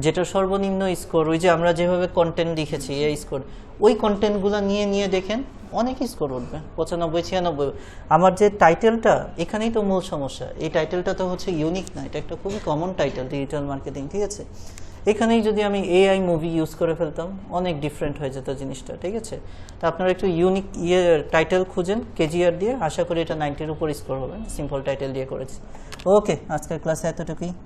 যেটা সর্বনিম্ন স্কোর, ওই যে আমরা যেভাবে কন্টেন্ট লিখেছি এই স্কোর, ওই কন্টেন্টগুলো নিয়ে দেখেন অনেক স্কোর উঠবে, 95-96। আমার যে টাইটেলটা, এখানেই তো মূল সমস্যা। এই টাইটেলটা তো হচ্ছে ইউনিক না, এটা একটা খুবই কমন টাইটেল, ডিজিটাল মার্কেটিং। ঠিক আছে, এখানেই যদি আমি এআই মুভি ইউজ করে ফেলতাম অনেক ডিফারেন্ট হয়ে যেত জিনিসটা। ঠিক আছে, তো আপনারা একটু ইউনিক টাইটেল খুঁজেন কেজিআর দিয়ে, আশা করি এটা 90-র উপর স্কোর হবে। সিম্পল টাইটেল দিয়ে করেছি। ওকে, আজকের ক্লাসে এতটুকুই।